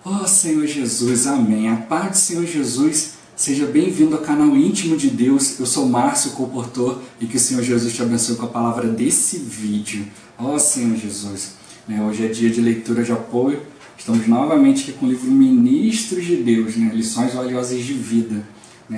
Oh Senhor Jesus, amém. A paz do Senhor Jesus, seja bem-vindo ao canal íntimo de Deus. Eu sou Márcio, comportor, e que o Senhor Jesus te abençoe com a palavra desse vídeo. Oh Senhor Jesus, hoje é dia de leitura de apoio. Estamos novamente aqui com o livro Ministros de Deus, lições valiosas de vida.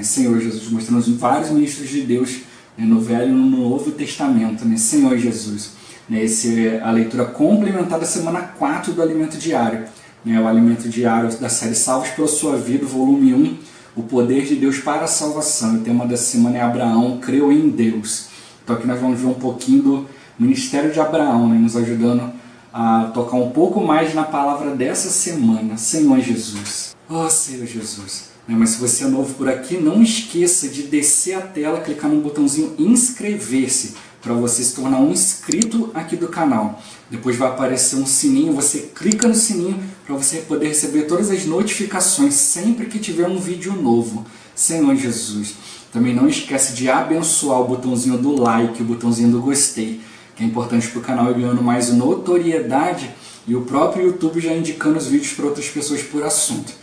Senhor Jesus, mostrando vários ministros de Deus no Velho e no Novo Testamento. Senhor Jesus, essa é a leitura complementar da semana 4 do Alimento Diário. O alimento diário da série Salvos pela Sua Vida, volume 1, o poder de Deus para a salvação. O tema dessa semana é Abraão creu em Deus. Então aqui nós vamos ver um pouquinho do ministério de Abraão, nos ajudando a tocar um pouco mais na palavra dessa semana. Senhor Jesus. Oh Senhor Jesus. Mas se você é novo por aqui, não esqueça de descer a tela, clicar no botãozinho inscrever-se, para você se tornar um inscrito aqui do canal. Depois vai aparecer um sininho, você clica no sininho para você poder receber todas as notificações sempre que tiver um vídeo novo. Senhor Jesus. Também não esquece de abençoar o botãozinho do like, o botãozinho do gostei, que é importante para o canal ir ganhando mais notoriedade e o próprio YouTube já indicando os vídeos para outras pessoas por assunto.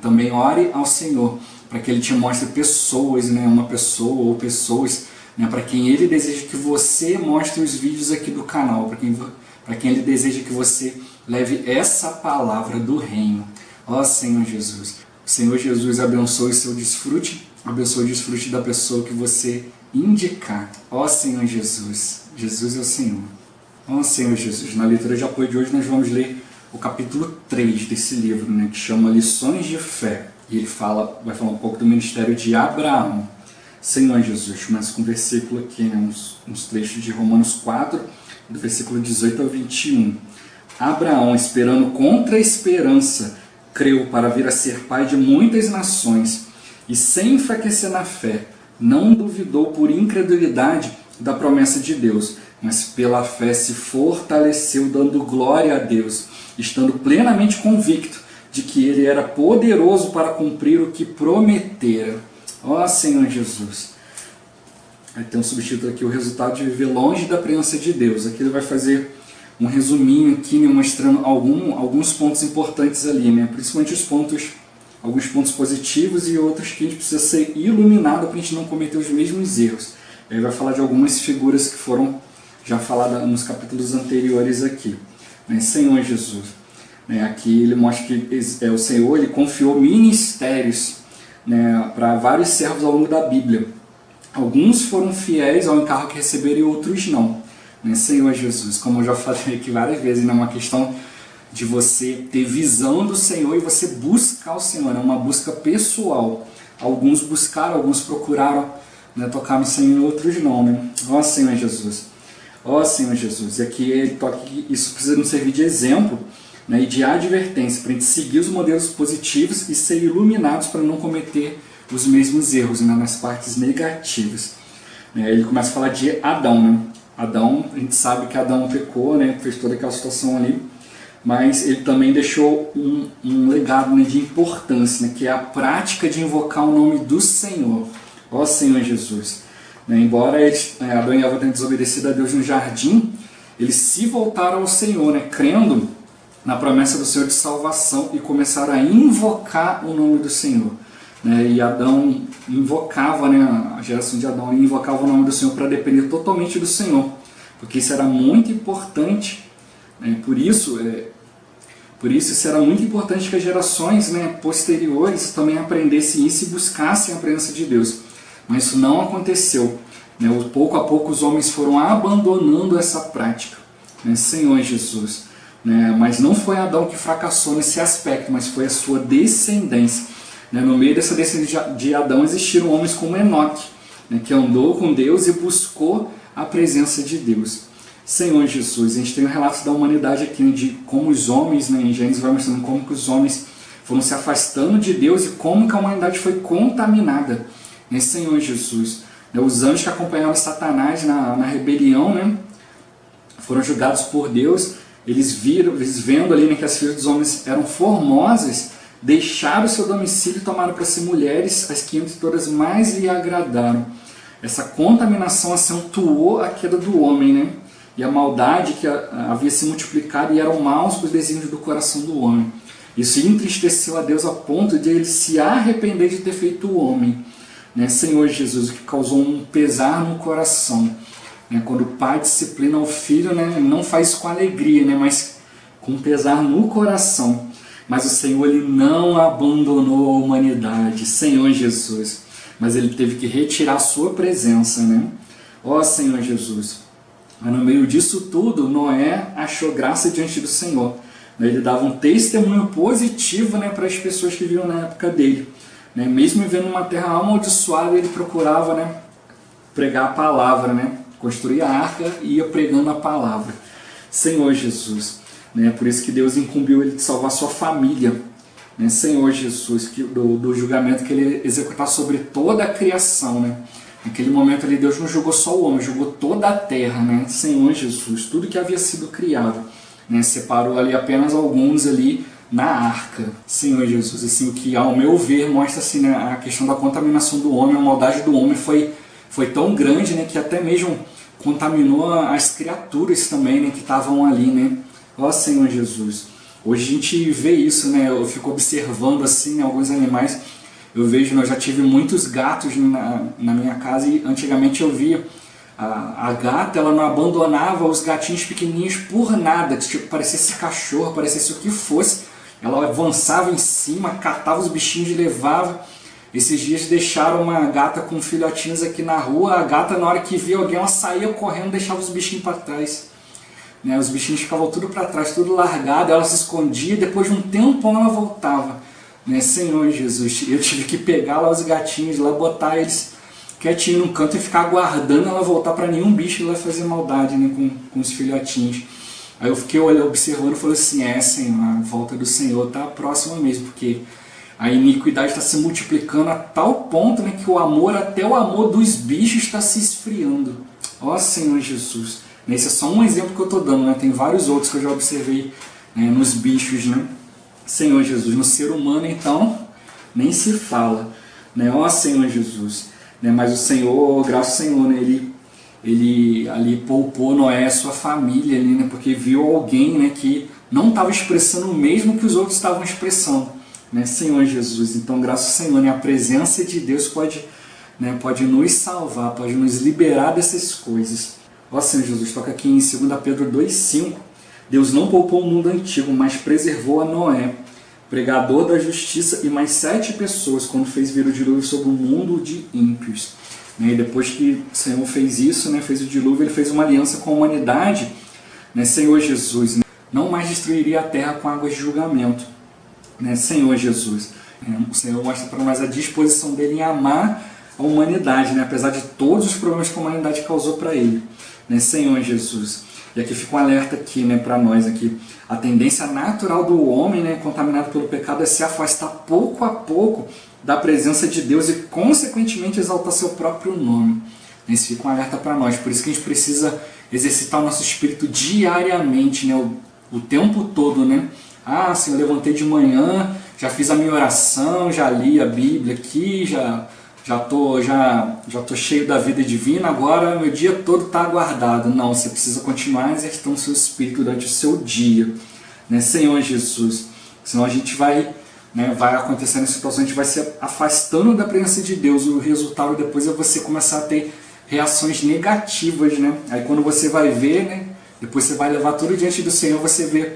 Também ore ao Senhor para que Ele te mostre pessoas, uma pessoa ou pessoas, para quem Ele deseja que você mostre os vídeos aqui do canal, para quem Ele deseja que você leve essa palavra do reino. Ó Senhor Jesus. O Senhor Jesus abençoe o seu desfrute, abençoe o desfrute da pessoa que você indicar. Ó Senhor Jesus. Jesus é o Senhor. Ó Senhor Jesus. Na leitura de apoio de hoje nós vamos ler o capítulo 3 desse livro, que chama Lições de Fé. E ele vai falar um pouco do ministério de Abraão. Senhor Jesus, começa com um versículo aqui, uns trechos de Romanos 4, do versículo 18 ao 21. Abraão, esperando contra a esperança, creu para vir a ser pai de muitas nações, e sem enfraquecer na fé, não duvidou por incredulidade da promessa de Deus, mas pela fé se fortaleceu, dando glória a Deus, estando plenamente convicto de que Ele era poderoso para cumprir o que prometera. Ó Senhor Jesus. Aí tem um subtítulo aqui, o resultado de viver longe da presença de Deus. Aqui ele vai fazer um resuminho aqui, mostrando alguns pontos importantes ali, principalmente alguns pontos positivos e outros que a gente precisa ser iluminado para a gente não cometer os mesmos erros. Ele vai falar de algumas figuras que foram já faladas nos capítulos anteriores aqui. Senhor Jesus. Aqui ele mostra que o Senhor ele confiou ministérios para vários servos ao longo da Bíblia. Alguns foram fiéis ao encargo que receberam e outros não. Senhor Jesus, como eu já falei aqui várias vezes, é uma questão de você ter visão do Senhor e você buscar o Senhor, é uma busca pessoal. Alguns buscaram, alguns procuraram tocar no Senhor e outros não. Ó Senhor Jesus. Ó Senhor Jesus. E aqui ele toca que isso precisa nos servir de exemplo e de advertência, para a gente seguir os modelos positivos e ser iluminados para não cometer os mesmos erros nas partes negativas. Ele começa a falar de Adão. Adão, a gente sabe que Adão pecou, fez toda aquela situação ali, mas ele também deixou um legado de importância, que é a prática de invocar o nome do Senhor. Ó Senhor Jesus. Embora Adão e Eva tenham desobedecido a Deus no jardim, eles se voltaram ao Senhor, crendo na promessa do Senhor de salvação e começaram a invocar o nome do Senhor. E Adão invocava, a geração de Adão invocava o nome do Senhor para depender totalmente do Senhor, porque isso era muito importante. Por isso isso era muito importante que as gerações posteriores também aprendessem isso e buscassem a presença de Deus. Mas isso não aconteceu. Pouco a pouco os homens foram abandonando essa prática. Senhor Jesus. Mas não foi Adão que fracassou nesse aspecto, mas foi a sua descendência. No meio dessa descendência de Adão existiram homens como Enoque, que andou com Deus e buscou a presença de Deus. Senhor Jesus, a gente tem um relato da humanidade aqui, de como os homens, em Gênesis vai mostrando como que os homens foram se afastando de Deus e como que a humanidade foi contaminada. Senhor Jesus. Os anjos que acompanharam Satanás na rebelião, foram julgados por Deus. Eles vendo ali que as filhas dos homens eram formosas, deixaram o seu domicílio e tomaram para si mulheres, as que entre todas mais lhe agradaram. Essa contaminação acentuou a queda do homem, e a maldade que havia se multiplicado, e eram maus os desígnios do coração do homem. Isso entristeceu a Deus a ponto de ele se arrepender de ter feito o homem, né? Senhor Jesus, o que causou um pesar no coração, né? Quando o pai disciplina o filho, né? Não faz isso com alegria, né? Mas com pesar no coração. Mas o Senhor, ele não abandonou a humanidade, Senhor Jesus, mas ele teve que retirar a sua presença, né? Ó Senhor Jesus. Mas no meio disso tudo, Noé achou graça diante do Senhor. Ele dava um testemunho positivo, né, para as pessoas que viviam na época dele, né? Mesmo vivendo uma terra amaldiçoada, ele procurava, né, pregar a palavra, né? Construir a arca e ia pregando a palavra. Senhor Jesus, né? Por isso que Deus incumbiu ele de salvar sua família, né? Senhor Jesus, do julgamento que ele ia executar sobre toda a criação, né? Naquele momento ali, Deus não julgou só o homem, julgou toda a terra, né? Senhor Jesus, tudo que havia sido criado, né? Separou ali apenas alguns ali na arca. Senhor Jesus, assim, o que ao meu ver mostra assim, né, a questão da contaminação do homem, a maldade do homem foi tão grande, né, que até mesmo contaminou as criaturas também, né, que estavam ali, né? Ó Senhor Jesus, hoje a gente vê isso, né? Eu fico observando assim, né, alguns animais. Eu vejo, eu já tive muitos gatos na minha casa e antigamente eu via a gata, ela não abandonava os gatinhos pequenininhos por nada, tipo, parecesse cachorro, parecesse o que fosse, ela avançava em cima, catava os bichinhos e levava. Esses dias deixaram uma gata com filhotinhos aqui na rua, a gata na hora que via alguém, ela saía correndo e deixava os bichinhos para trás, né? Os bichinhos ficavam tudo para trás, tudo largado, ela se escondia, depois de um tempão ela voltava, né? Senhor Jesus, eu tive que pegar lá os gatinhos, lá botar eles quietinho no canto e ficar aguardando ela voltar para nenhum bicho lá fazer maldade, né? com os filhotinhos. Aí eu fiquei observando e falei assim, Senhor, a volta do Senhor está próxima mesmo, porque a iniquidade está se multiplicando a tal ponto, né, que o amor, até o amor dos bichos está se esfriando. Ó Senhor Jesus, esse é só um exemplo que eu estou dando, né? Tem vários outros que eu já observei, né, nos bichos, né? Senhor Jesus, no ser humano então nem se fala, né? Ó Senhor Jesus, né? Mas o Senhor, graças ao Senhor, né, ele ali poupou Noé e sua família ali, né? Porque viu alguém, né, que não estava expressando o mesmo que os outros estavam expressando, né? Senhor Jesus, então graças ao Senhor, né, a presença de Deus pode, né, pode nos salvar, pode nos liberar dessas coisas. Ó Senhor Jesus, toca aqui em 2 Pedro 2,5. Deus não poupou o mundo antigo, mas preservou a Noé, pregador da justiça, e mais 7 pessoas, quando fez vir o dilúvio sobre o mundo de ímpios. E depois que o Senhor fez isso, né, fez o dilúvio, ele fez uma aliança com a humanidade, né? Senhor Jesus, né, não mais destruiria a terra com águas de julgamento, né? Senhor Jesus, o Senhor mostra para nós a disposição dele em amar a humanidade, né, apesar de todos os problemas que a humanidade causou para ele, né? Senhor Jesus. E aqui fica um alerta aqui, né, para nós aqui. A tendência natural do homem, né, contaminado pelo pecado, é se afastar pouco a pouco da presença de Deus e consequentemente exaltar seu próprio nome. Esse fica um alerta para nós. Por isso que a gente precisa exercitar o nosso espírito diariamente, né, o tempo todo, né? Senhor, eu levantei de manhã, já fiz a minha oração, já li a Bíblia aqui, já tô cheio da vida divina, agora meu dia todo está aguardado. Não, você precisa continuar exercitando o seu espírito durante o seu dia, né? Senhor Jesus, senão a gente vai acontecendo situações, a gente vai se afastando da presença de Deus. O resultado depois é você começar a ter reações negativas, né? Aí quando você vai ver, né, depois você vai levar tudo diante do Senhor, você vê,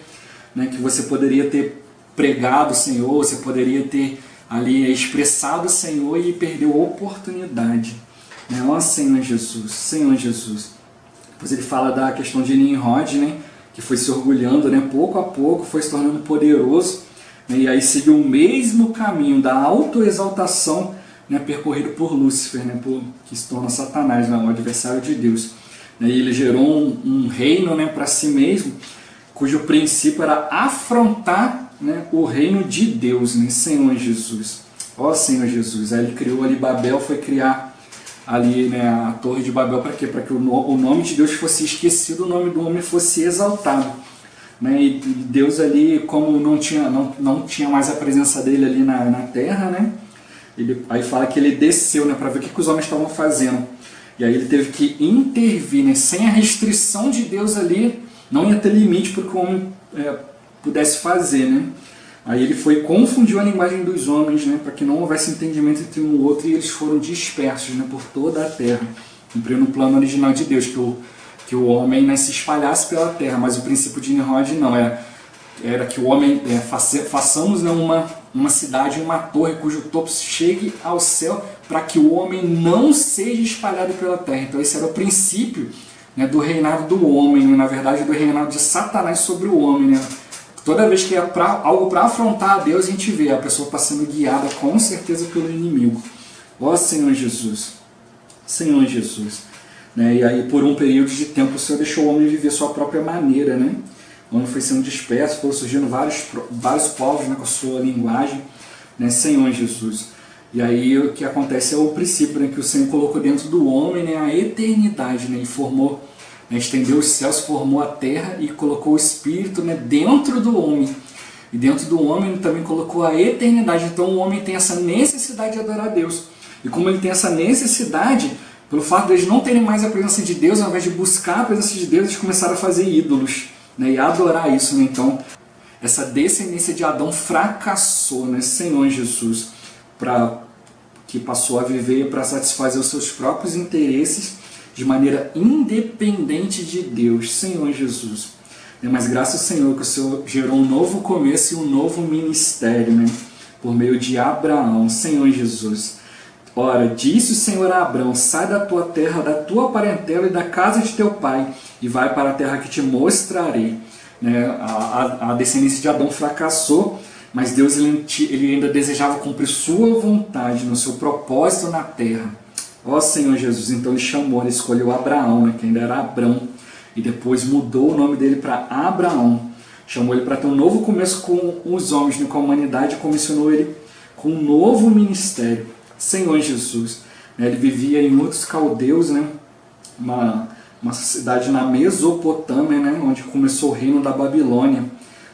né, que você poderia ter pregado o Senhor, você poderia ter ali expressado o Senhor e perdeu a oportunidade, né? Ó Senhor Jesus, Senhor Jesus. Depois ele fala da questão de Nimrod, né, que foi se orgulhando, né, pouco a pouco, foi se tornando poderoso, né, e aí seguiu o mesmo caminho da autoexaltação, né, percorrido por Lúcifer, né, que se torna Satanás, né, o adversário de Deus. E ele gerou um reino, né, para si mesmo, cujo princípio era afrontar, né, o reino de Deus, né? Senhor Jesus. Ó Senhor Jesus. Aí ele criou ali Babel, foi criar ali, né, a Torre de Babel para quê? Para que o nome de Deus fosse esquecido, o nome do homem fosse exaltado, né? E Deus ali, como não tinha mais a presença dele ali na terra, né? Aí fala que ele desceu, né, para ver o que os homens estavam fazendo. E aí ele teve que intervir, né? Sem a restrição de Deus ali, não ia ter limite para o que o homem pudesse fazer, né? Aí ele foi e confundiu a linguagem dos homens, né, para que não houvesse entendimento entre um e o outro, e eles foram dispersos, né, por toda a terra, cumprindo o plano original de Deus, que o homem, né, se espalhasse pela terra. Mas o princípio de Nimrod não, era que o homem, façamos, né, uma cidade, uma torre cujo topo chegue ao céu, para que o homem não seja espalhado pela terra. Então esse era o princípio, né, do reinado do homem, na verdade do reinado de Satanás sobre o homem, né? Toda vez que é algo para afrontar a Deus, a gente vê a pessoa está sendo guiada com certeza pelo inimigo. Ó Senhor Jesus, Senhor Jesus, né? E aí por um período de tempo o Senhor deixou o homem viver sua própria maneira, né? O homem foi sendo disperso, foram surgindo vários povos, né, com a sua linguagem, né? Senhor Jesus. E aí o que acontece é o princípio, né, que o Senhor colocou dentro do homem, né, a eternidade, né? Ele formou, né, estendeu os céus, formou a terra e colocou o Espírito, né, dentro do homem. E dentro do homem ele também colocou a eternidade. Então o homem tem essa necessidade de adorar a Deus. E como ele tem essa necessidade, pelo fato de eles não terem mais a presença de Deus, ao invés de buscar a presença de Deus, eles começaram a fazer ídolos, né, e a adorar isso. Né? Então essa descendência de Adão fracassou, né, Senhor Jesus, que passou a viver para satisfazer os seus próprios interesses de maneira independente de Deus, Senhor Jesus. Mas graças ao Senhor que o Senhor gerou um novo começo e um novo ministério, né? Por meio de Abraão, Senhor Jesus. Ora, disse o Senhor a Abraão: sai da tua terra, da tua parentela e da casa de teu pai, e vai para a terra que te mostrarei. Né? A descendência de Adão fracassou, mas Deus ele ainda desejava cumprir sua vontade no seu propósito na terra. Ó Senhor Jesus, então ele escolheu Abraão, né, que ainda era Abrão, e depois mudou o nome dele para Abraão. Chamou ele para ter um novo começo com os homens, né, com a humanidade, e comissionou ele com um novo ministério. Senhor Jesus, né, ele vivia em Ur dos Caldeus, né, uma cidade na Mesopotâmia, né, onde começou o reino da Babilônia,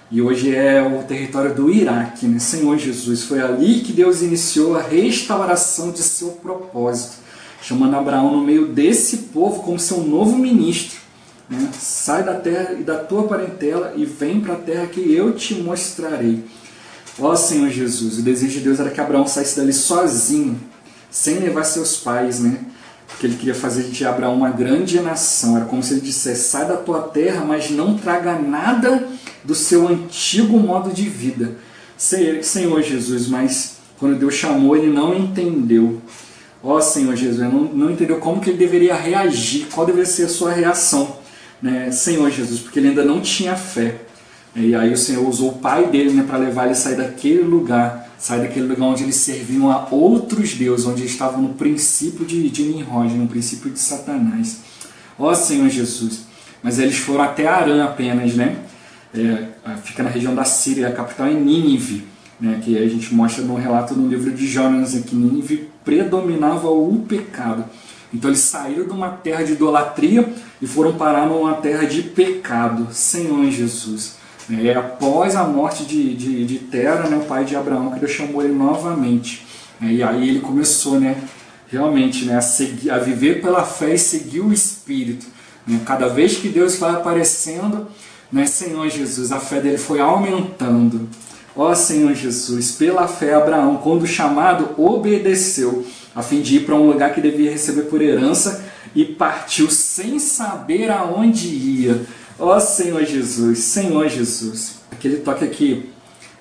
e hoje é o território do Iraque. Né, Senhor Jesus, foi ali que Deus iniciou a restauração de seu propósito, chamando Abraão no meio desse povo como seu novo ministro. Né? Sai da terra e da tua parentela e vem para a terra que eu te mostrarei. Ó Senhor Jesus, o desejo de Deus era que Abraão saísse dali sozinho, sem levar seus pais, né? Porque ele queria fazer de Abraão uma grande nação. Era como se ele dissesse: sai da tua terra, mas não traga nada do seu antigo modo de vida. Senhor Jesus, mas quando Deus chamou, ele não entendeu. Ó Senhor Jesus, não entendeu como que ele deveria reagir, qual deveria ser a sua reação, né? Senhor Jesus, porque ele ainda não tinha fé. E aí o Senhor usou o pai dele, né, para levar ele a sair daquele lugar onde eles serviam a outros deuses, onde eles estavam no princípio de Nimrod, no princípio de Satanás. Ó Senhor Jesus, mas eles foram até Arã apenas, né? Fica na região da Síria, a capital é Nínive, né, que a gente mostra no relato no livro de Jonas, que Nínive predominava o pecado. Então eles saíram de uma terra de idolatria e foram parar numa terra de pecado. Senhor Jesus. Após a morte de Tera, né, o pai de Abraão, que Deus chamou ele novamente. E aí ele começou, né, realmente, né, a viver pela fé e seguir o Espírito. Cada vez que Deus vai aparecendo, né, Senhor Jesus, a fé dele foi aumentando. Ó Senhor Jesus, pela fé Abraão, quando chamado, obedeceu, a fim de ir para um lugar que devia receber por herança, e partiu sem saber aonde ia. Ó Senhor Jesus, Senhor Jesus. Aquele toque aqui,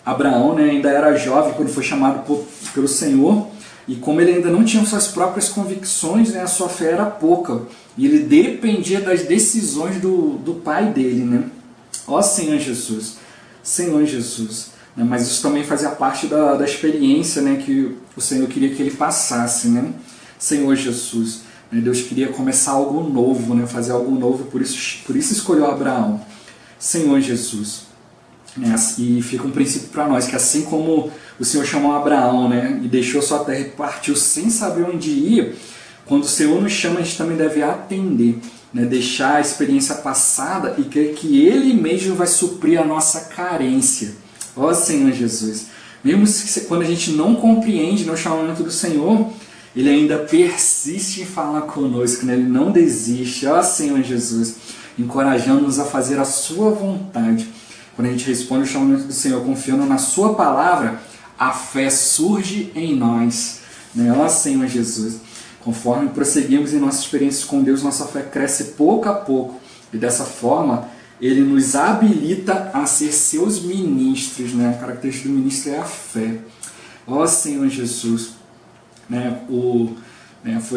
Abraão, né, ainda era jovem quando foi chamado pelo Senhor, e como ele ainda não tinha suas próprias convicções, né, a sua fé era pouca, e ele dependia das decisões do pai dele. Né? Ó Senhor Jesus, Senhor Jesus. Mas isso também fazia parte da experiência, né, que o Senhor queria que ele passasse. Né? Senhor Jesus, né, Deus queria começar algo novo, né, fazer algo novo, por isso escolheu Abraão. Senhor Jesus. Né, e fica um princípio para nós, que assim como o Senhor chamou Abraão, né, e deixou sua terra e partiu sem saber onde ia, quando o Senhor nos chama, a gente também deve atender, né, deixar a experiência passada e crer que Ele mesmo vai suprir a nossa carência. Ó Senhor Jesus, mesmo quando a gente não compreende, né, o chamamento do Senhor, Ele ainda persiste em falar conosco, né? Ele não desiste. Ó Senhor Jesus, encorajando-nos a fazer a sua vontade. quando a gente responde o chamamento do Senhor confiando na sua palavra, a fé surge em nós, né? Ó Senhor Jesus, conforme prosseguimos em nossas experiências com Deus, nossa fé cresce pouco a pouco, e dessa forma Ele nos habilita a ser seus ministros, né? A característica do ministro é a fé. Ó Senhor Jesus, né?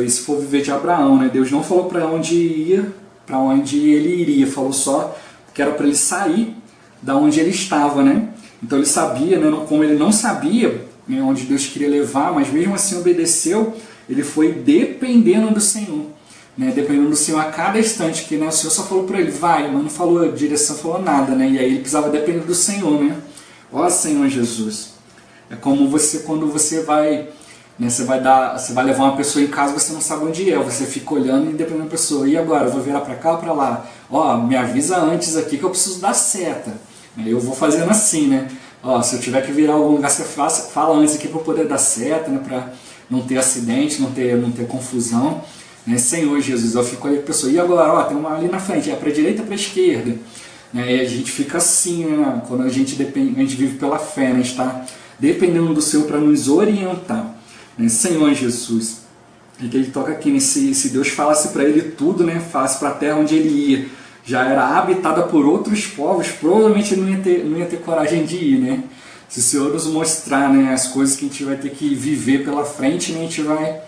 Se for viver de Abraão, né? Deus não falou para onde ia, para onde ele iria, falou só que era para ele sair da onde ele estava, né? Então ele sabia, né? Como ele não sabia, né, onde Deus queria levar, mas mesmo assim obedeceu, ele foi dependendo do Senhor, né? Dependendo do Senhor a cada instante, que, né, o Senhor só falou para ele, vai, mas não falou direção, falou nada, né? E aí ele precisava depender do Senhor, né? Ó Senhor Jesus, é como você, quando você vai, né, você vai levar uma pessoa em casa, você não sabe onde é, você fica olhando e dependendo da pessoa, e agora, eu vou virar para cá ou para lá? Ó, me avisa antes aqui que eu preciso dar seta. Eu vou fazendo assim, né? Ó, se eu tiver que virar algum lugar, você fala antes aqui para eu poder dar seta, né? Para não ter acidente, não ter confusão, né? Senhor Jesus, eu fico ali com a pessoa, e agora, ó, tem uma ali na frente, é para a direita ou para a esquerda, né? E a gente fica assim, né? Quando a gente vive pela fé, né? A gente está dependendo do Senhor para nos orientar, né? Senhor Jesus, e que ele toca aqui, né? Se Deus falasse para ele tudo, né? Falasse para a terra onde ele ia, já era habitada por outros povos, provavelmente ele não ia ter coragem de ir, né? Se o Senhor nos mostrar, né, as coisas que a gente vai ter que viver pela frente, né, a gente vai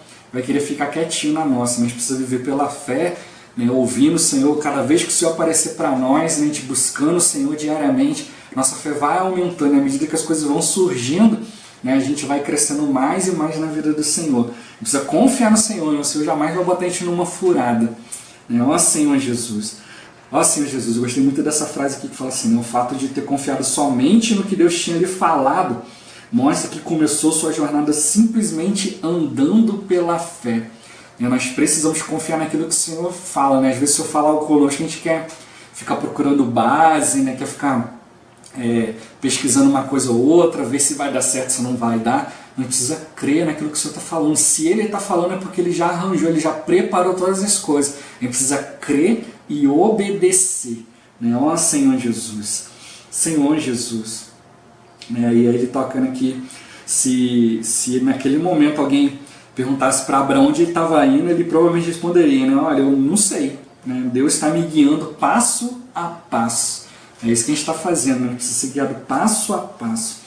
querer ficar quietinho na nossa, mas a gente precisa viver pela fé, né, ouvindo o Senhor, cada vez que o Senhor aparecer para nós, né, a gente buscando o Senhor diariamente, nossa fé vai aumentando, à medida que as coisas vão surgindo, né, a gente vai crescendo mais e mais na vida do Senhor. A gente precisa confiar no Senhor, né? O Senhor jamais vai botar a gente numa furada, né? Ó Senhor Jesus. Ó Senhor Jesus, eu gostei muito dessa frase aqui que fala assim, né? O fato de ter confiado somente no que Deus tinha lhe falado mostra que começou sua jornada simplesmente andando pela fé. Nós precisamos confiar naquilo que o Senhor fala, né? Às vezes o Senhor fala algo conosco, a gente quer ficar procurando base, né? Quer ficar pesquisando uma coisa ou outra, ver se vai dar certo, se não vai dar. A gente precisa crer naquilo que o Senhor está falando. Se Ele está falando é porque Ele já arranjou, Ele já preparou todas as coisas. A gente precisa crer e obedecer, né? Ó Senhor Jesus, Senhor Jesus, né? E aí ele tocando aqui, se naquele momento alguém perguntasse para Abraão onde ele estava indo, ele provavelmente responderia, né? Olha, eu não sei, né? Deus está me guiando passo a passo. É isso que a gente está fazendo, né? A gente precisa ser guiado passo a passo.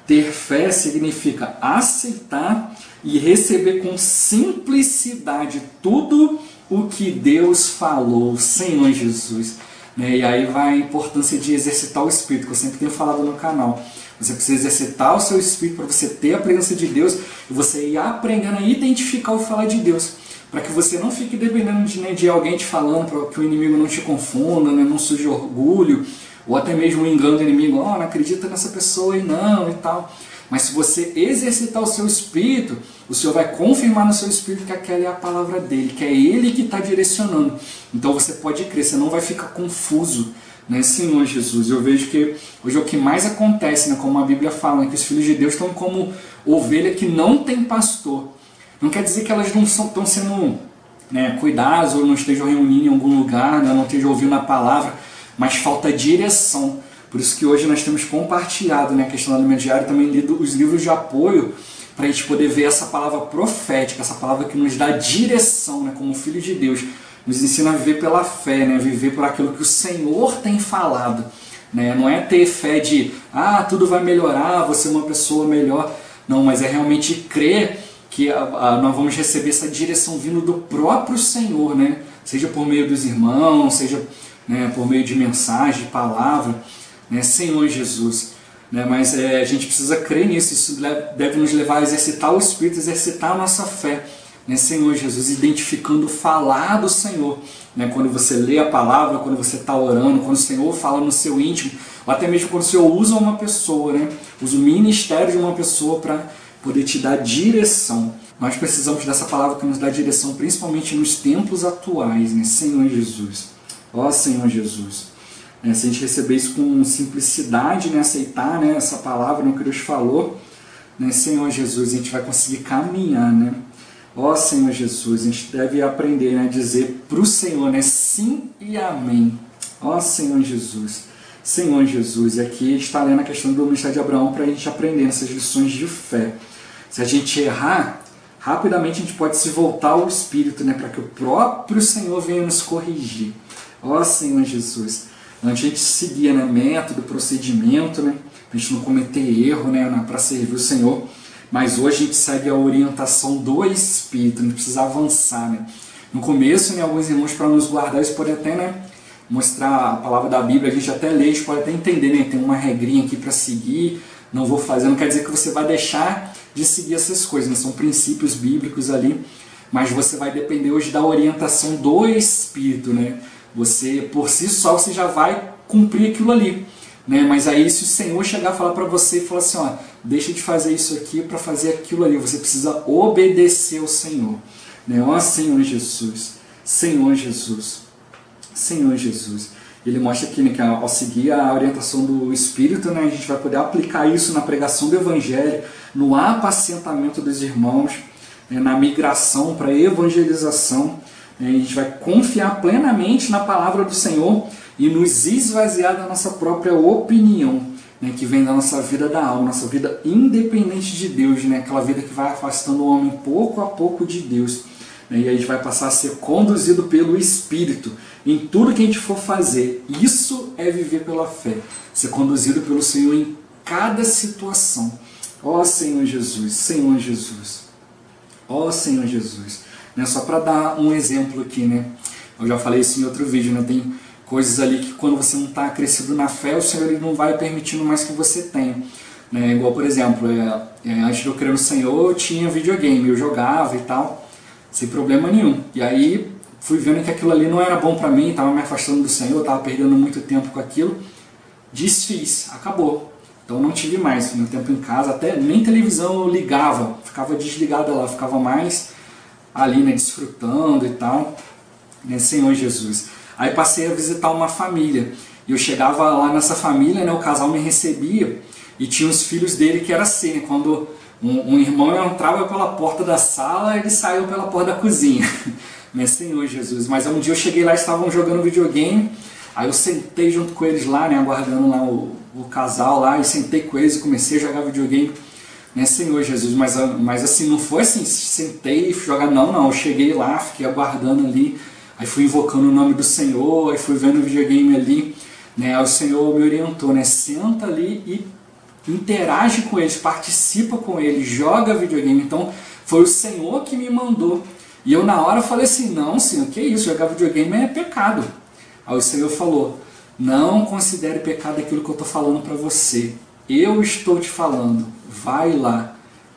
Ter fé significa aceitar e receber com simplicidade tudo o que Deus falou, Senhor Jesus, né? E aí vai a importância de exercitar o Espírito, que eu sempre tenho falado no canal. Você precisa exercitar o seu Espírito para você ter a presença de Deus e você ir aprendendo a identificar o falar de Deus, para que você não fique dependendo de alguém te falando, para que o inimigo não te confunda, né? Não surja orgulho, ou até mesmo um engano do inimigo, não acredita nessa pessoa aí não e tal. Mas se você exercitar o seu espírito, o Senhor vai confirmar no seu espírito que aquela é a palavra dele, que é ele que está direcionando. Então você pode crer, você não vai ficar confuso, né, Senhor Jesus? Eu vejo que hoje é o que mais acontece, né, como a Bíblia fala, né, que os filhos de Deus estão como ovelha que não tem pastor. Não quer dizer que elas não estão sendo, né, cuidadas ou não estejam reunindo em algum lugar, né, não estejam ouvindo a palavra, mas falta direção. Por isso que hoje nós temos compartilhado, né, a questão do alimento diário, também lido os livros de apoio para a gente poder ver essa palavra profética, essa palavra que nos dá direção, né, como filho de Deus, nos ensina a viver pela fé, né, viver por aquilo que o Senhor tem falado, né, não é ter fé de, tudo vai melhorar, você é uma pessoa melhor, não, mas é realmente crer que nós vamos receber essa direção vindo do próprio Senhor, né, seja por meio dos irmãos, seja, né, por meio de mensagem, de palavra, né, Senhor Jesus, né, mas a gente precisa crer nisso, isso deve nos levar a exercitar o Espírito, exercitar a nossa fé, né, Senhor Jesus, identificando o falar do Senhor, né, quando você lê a palavra, quando você está orando, quando o Senhor fala no seu íntimo, ou até mesmo quando o Senhor usa uma pessoa, né, usa o ministério de uma pessoa para poder te dar direção. Nós precisamos dessa palavra que nos dá direção, principalmente nos tempos atuais, né, Senhor Jesus. Ó Senhor Jesus. Se a gente receber isso com simplicidade, né, aceitar, né, essa palavra, no que Deus falou, né, Senhor Jesus, a gente vai conseguir caminhar, né? Ó Senhor Jesus, a gente deve aprender, né, a dizer para o Senhor, né, sim e amém. Ó Senhor Jesus, Senhor Jesus, e aqui a gente está lendo a questão do ministério de Abraão para a gente aprender essas lições de fé. Se a gente errar, rapidamente a gente pode se voltar ao Espírito, né, para que o próprio Senhor venha nos corrigir. Ó Senhor Jesus, antes a gente seguia, né, método, procedimento, né, para a gente não cometer erro, né, para servir o Senhor, mas hoje a gente segue a orientação do Espírito, a gente precisa avançar. Né. No começo, né, alguns irmãos, para nos guardar, eles podem até, né, mostrar a palavra da Bíblia, a gente até lê, a gente pode até entender, né, tem uma regrinha aqui para seguir, não vou fazer, não quer dizer que você vai deixar de seguir essas coisas, né? São princípios bíblicos ali, mas você vai depender hoje da orientação do Espírito, né? Você, por si só, você já vai cumprir aquilo ali, né? Mas aí se o Senhor chegar a falar para você e falar assim, ó, deixa de fazer isso aqui para fazer aquilo ali, você precisa obedecer ao Senhor, né? Ó Senhor Jesus, Senhor Jesus, Senhor Jesus. Ele mostra aqui, né, que ao seguir a orientação do Espírito, né, a gente vai poder aplicar isso na pregação do Evangelho, no apacentamento dos irmãos, né, na migração para a evangelização. Né, a gente vai confiar plenamente na palavra do Senhor e nos esvaziar da nossa própria opinião, né, que vem da nossa vida da alma, nossa vida independente de Deus, né, aquela vida que vai afastando o homem pouco a pouco de Deus. E a gente vai passar a ser conduzido pelo Espírito em tudo que a gente for fazer. Isso é viver pela fé, ser conduzido pelo Senhor em cada situação. Ó Senhor Jesus, Senhor Jesus, ó Senhor Jesus. Só para dar um exemplo aqui, né? Eu já falei isso em outro vídeo, né? Tem coisas ali que quando você não está crescido na fé, o Senhor ele não vai permitindo mais que você tenha. Né? Igual, por exemplo, antes de eu crer no Senhor, eu tinha videogame, eu jogava e tal, sem problema nenhum. E aí fui vendo que aquilo ali não era bom para mim, estava me afastando do Senhor, estava perdendo muito tempo com aquilo. Desfiz, acabou. Então não tive mais meu tempo em casa, até nem televisão eu ligava, ficava desligada lá, ficava mais ali, né, desfrutando e tal, né, Senhor Jesus. Aí passei a visitar uma família, e eu chegava lá nessa família, né, o casal me recebia, e tinha os filhos dele que era assim, né, quando um irmão entrava pela porta da sala, ele saiu pela porta da cozinha, né, Senhor Jesus. Mas um dia eu cheguei lá, estavam jogando videogame, aí eu sentei junto com eles lá, né, aguardando lá o casal lá, e sentei com eles e comecei a jogar videogame, né, Senhor Jesus. Mas assim, não foi assim, sentei e jogar, não, eu cheguei lá, fiquei aguardando ali, aí fui invocando o nome do Senhor, aí fui vendo o videogame ali, né, aí o Senhor me orientou, né, senta ali e interage com eles, participa com eles, joga videogame. Então foi o Senhor que me mandou. E eu na hora falei assim, não Senhor, que isso, jogar videogame é pecado. Aí o Senhor falou, não considere pecado aquilo que eu estou falando para você. Eu estou te falando, vai lá.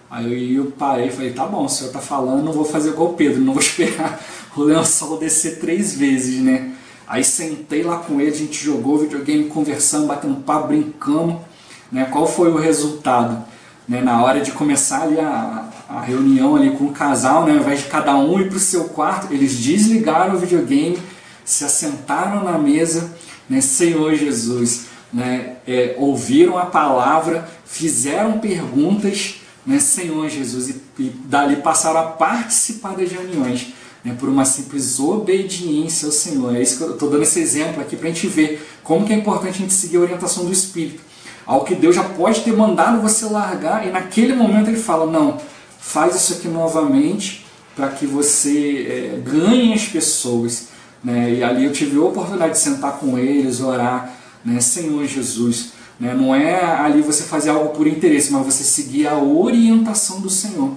Aí eu parei e falei, tá bom, o Senhor está falando, não vou fazer igual o Pedro, não vou esperar o lençol descer 3 vezes, né? Aí sentei lá com ele, a gente jogou videogame, conversando, batendo papo, brincamos. Né? Qual foi o resultado? Né? Na hora de começar ali a reunião ali com o casal, né? Ao invés de cada um ir para o seu quarto, eles desligaram o videogame, se assentaram na mesa, né? Senhor Jesus, né? Ouviram a palavra, fizeram perguntas, né? Senhor Jesus, e dali passaram a participar das reuniões, né? Por uma simples obediência ao Senhor. É isso que eu estou dando esse exemplo aqui para a gente ver como que é importante a gente seguir a orientação do Espírito. Algo que Deus já pode ter mandado você largar, e naquele momento Ele fala, não, faz isso aqui novamente para que você ganhe as pessoas. Né? E ali eu tive a oportunidade de sentar com eles, orar, né? Senhor Jesus. Né? Não é ali você fazer algo por interesse, mas você seguir a orientação do Senhor.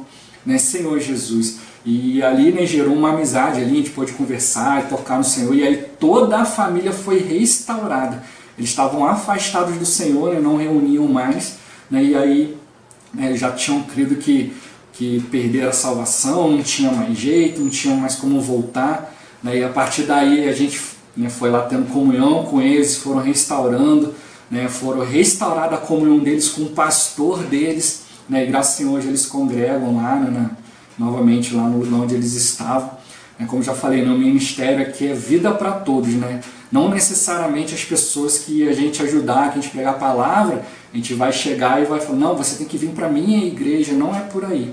Né? Senhor Jesus. E ali, né, gerou uma amizade, ali a gente pôde conversar e tocar no Senhor, e aí toda a família foi restaurada. Eles estavam afastados do Senhor, né, não reuniam mais, né, e aí eles já tinham crido que perderam a salvação, não tinha mais jeito, não tinha mais como voltar, né, e a partir daí a gente, né, foi lá tendo comunhão com eles, foram restaurando, né, foram restaurada a comunhão deles com o pastor deles, né, e graças a Deus hoje eles congregam lá, né, novamente lá no lugar onde eles estavam. Como já falei, meu ministério aqui é vida para todos, né? Não necessariamente as pessoas que a gente ajudar, que a gente pregar a palavra, a gente vai chegar e vai falar, não, você tem que vir para a minha igreja, não é por aí.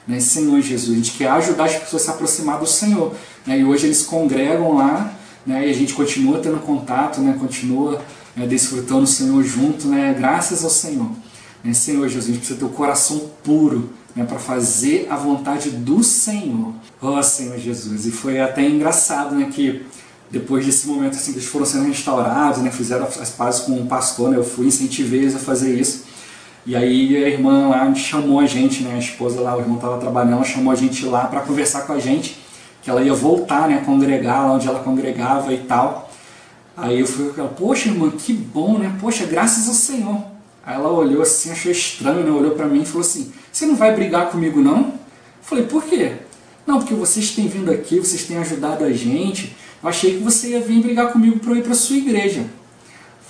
Né? Senhor Jesus, a gente quer ajudar as pessoas a se aproximar do Senhor. Né? E hoje eles congregam lá, né? E a gente continua tendo contato, né? Continua desfrutando o Senhor junto, né, graças ao Senhor. Senhor Jesus, a gente precisa ter o coração puro, para fazer a vontade do Senhor. Oh, Senhor Jesus. E foi até engraçado, né, que depois desse momento assim, que eles foram sendo restaurados, né, fizeram as pazes com o pastor, né, eu fui, incentivei eles a fazer isso. E aí a irmã lá chamou a gente, né, a esposa lá, o irmão estava trabalhando, chamou a gente lá para conversar com a gente, que ela ia voltar, né, a congregar lá onde ela congregava e tal. Aí eu fui com ela, poxa, irmã, que bom, né, poxa, graças ao Senhor. Aí ela olhou assim, achou estranho, né, olhou para mim e falou assim, você não vai brigar comigo não? Eu falei, por quê? Não, porque vocês têm vindo aqui, vocês têm ajudado a gente, eu achei que você ia vir brigar comigo para eu ir para a sua igreja. Eu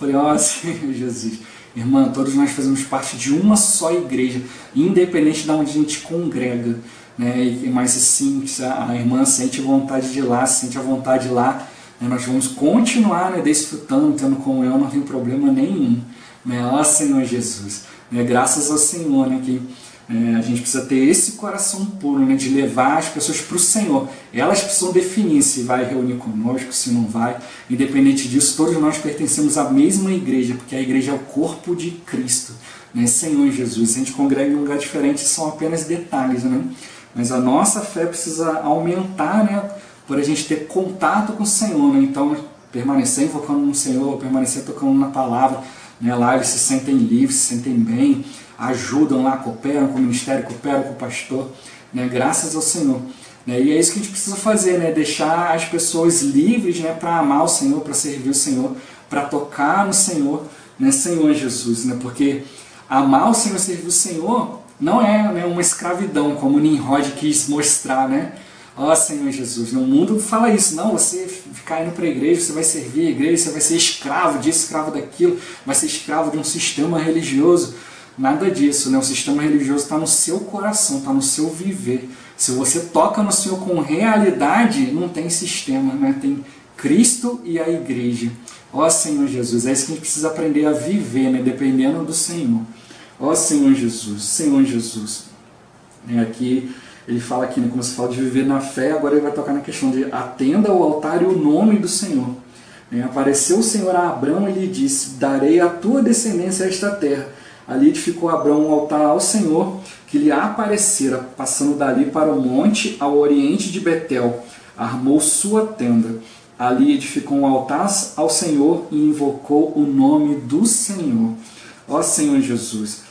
falei, ó, Senhor Jesus, irmã, todos nós fazemos parte de uma só igreja, independente de onde a gente congrega, né? Mas assim, a irmã sente vontade de ir lá, sente a vontade de ir lá, né? Nós vamos continuar, né, desfrutando, tendo comunhão, não tem problema nenhum. Ó Senhor Jesus, graças ao Senhor, né, que a gente precisa ter esse coração puro, né, de levar as pessoas para o Senhor. Elas precisam definir se vai reunir conosco, se não vai. Independente disso, todos nós pertencemos à mesma igreja, porque a igreja é o corpo de Cristo, né, Senhor Jesus. Se a gente congrega em um lugar diferente, são apenas detalhes, né? Mas a nossa fé precisa aumentar, né, por a gente ter contato com o Senhor, né? Então, permanecer invocando no Senhor, permanecer tocando na palavra, né? Lá eles se sentem livres, se sentem bem, ajudam lá, cooperam com o ministério, cooperam com o pastor, né? Graças ao Senhor. Né? E é isso que a gente precisa fazer, né? Deixar as pessoas livres, né? Para amar o Senhor, para servir o Senhor, para tocar no Senhor, né? Senhor Jesus, né? Porque amar o Senhor, servir o Senhor, não é, né, uma escravidão, como Nimrod quis mostrar, né? Ó Senhor Jesus, no mundo fala isso, não, você ficar indo para a igreja, você vai servir a igreja, você vai ser escravo disso, escravo daquilo, vai ser escravo de um sistema religioso. Nada disso, né? O sistema religioso está no seu coração, está no seu viver. Se você toca no Senhor com realidade, não tem sistema, né? Tem Cristo e a igreja. Ó Senhor Jesus, é isso que a gente precisa aprender a viver, né? Dependendo do Senhor. Ó Senhor Jesus, Senhor Jesus. Aqui ele fala aqui, né, como se fala de viver na fé, agora ele vai tocar na questão de atenda ao altar e o nome do Senhor. Apareceu o Senhor a Abrão e lhe disse, darei a tua descendência a esta terra. Ali edificou Abrão um altar ao Senhor, que lhe aparecera, passando dali para o monte ao oriente de Betel. Armou sua tenda. Ali edificou um altar ao Senhor e invocou o nome do Senhor. Ó Senhor Jesus.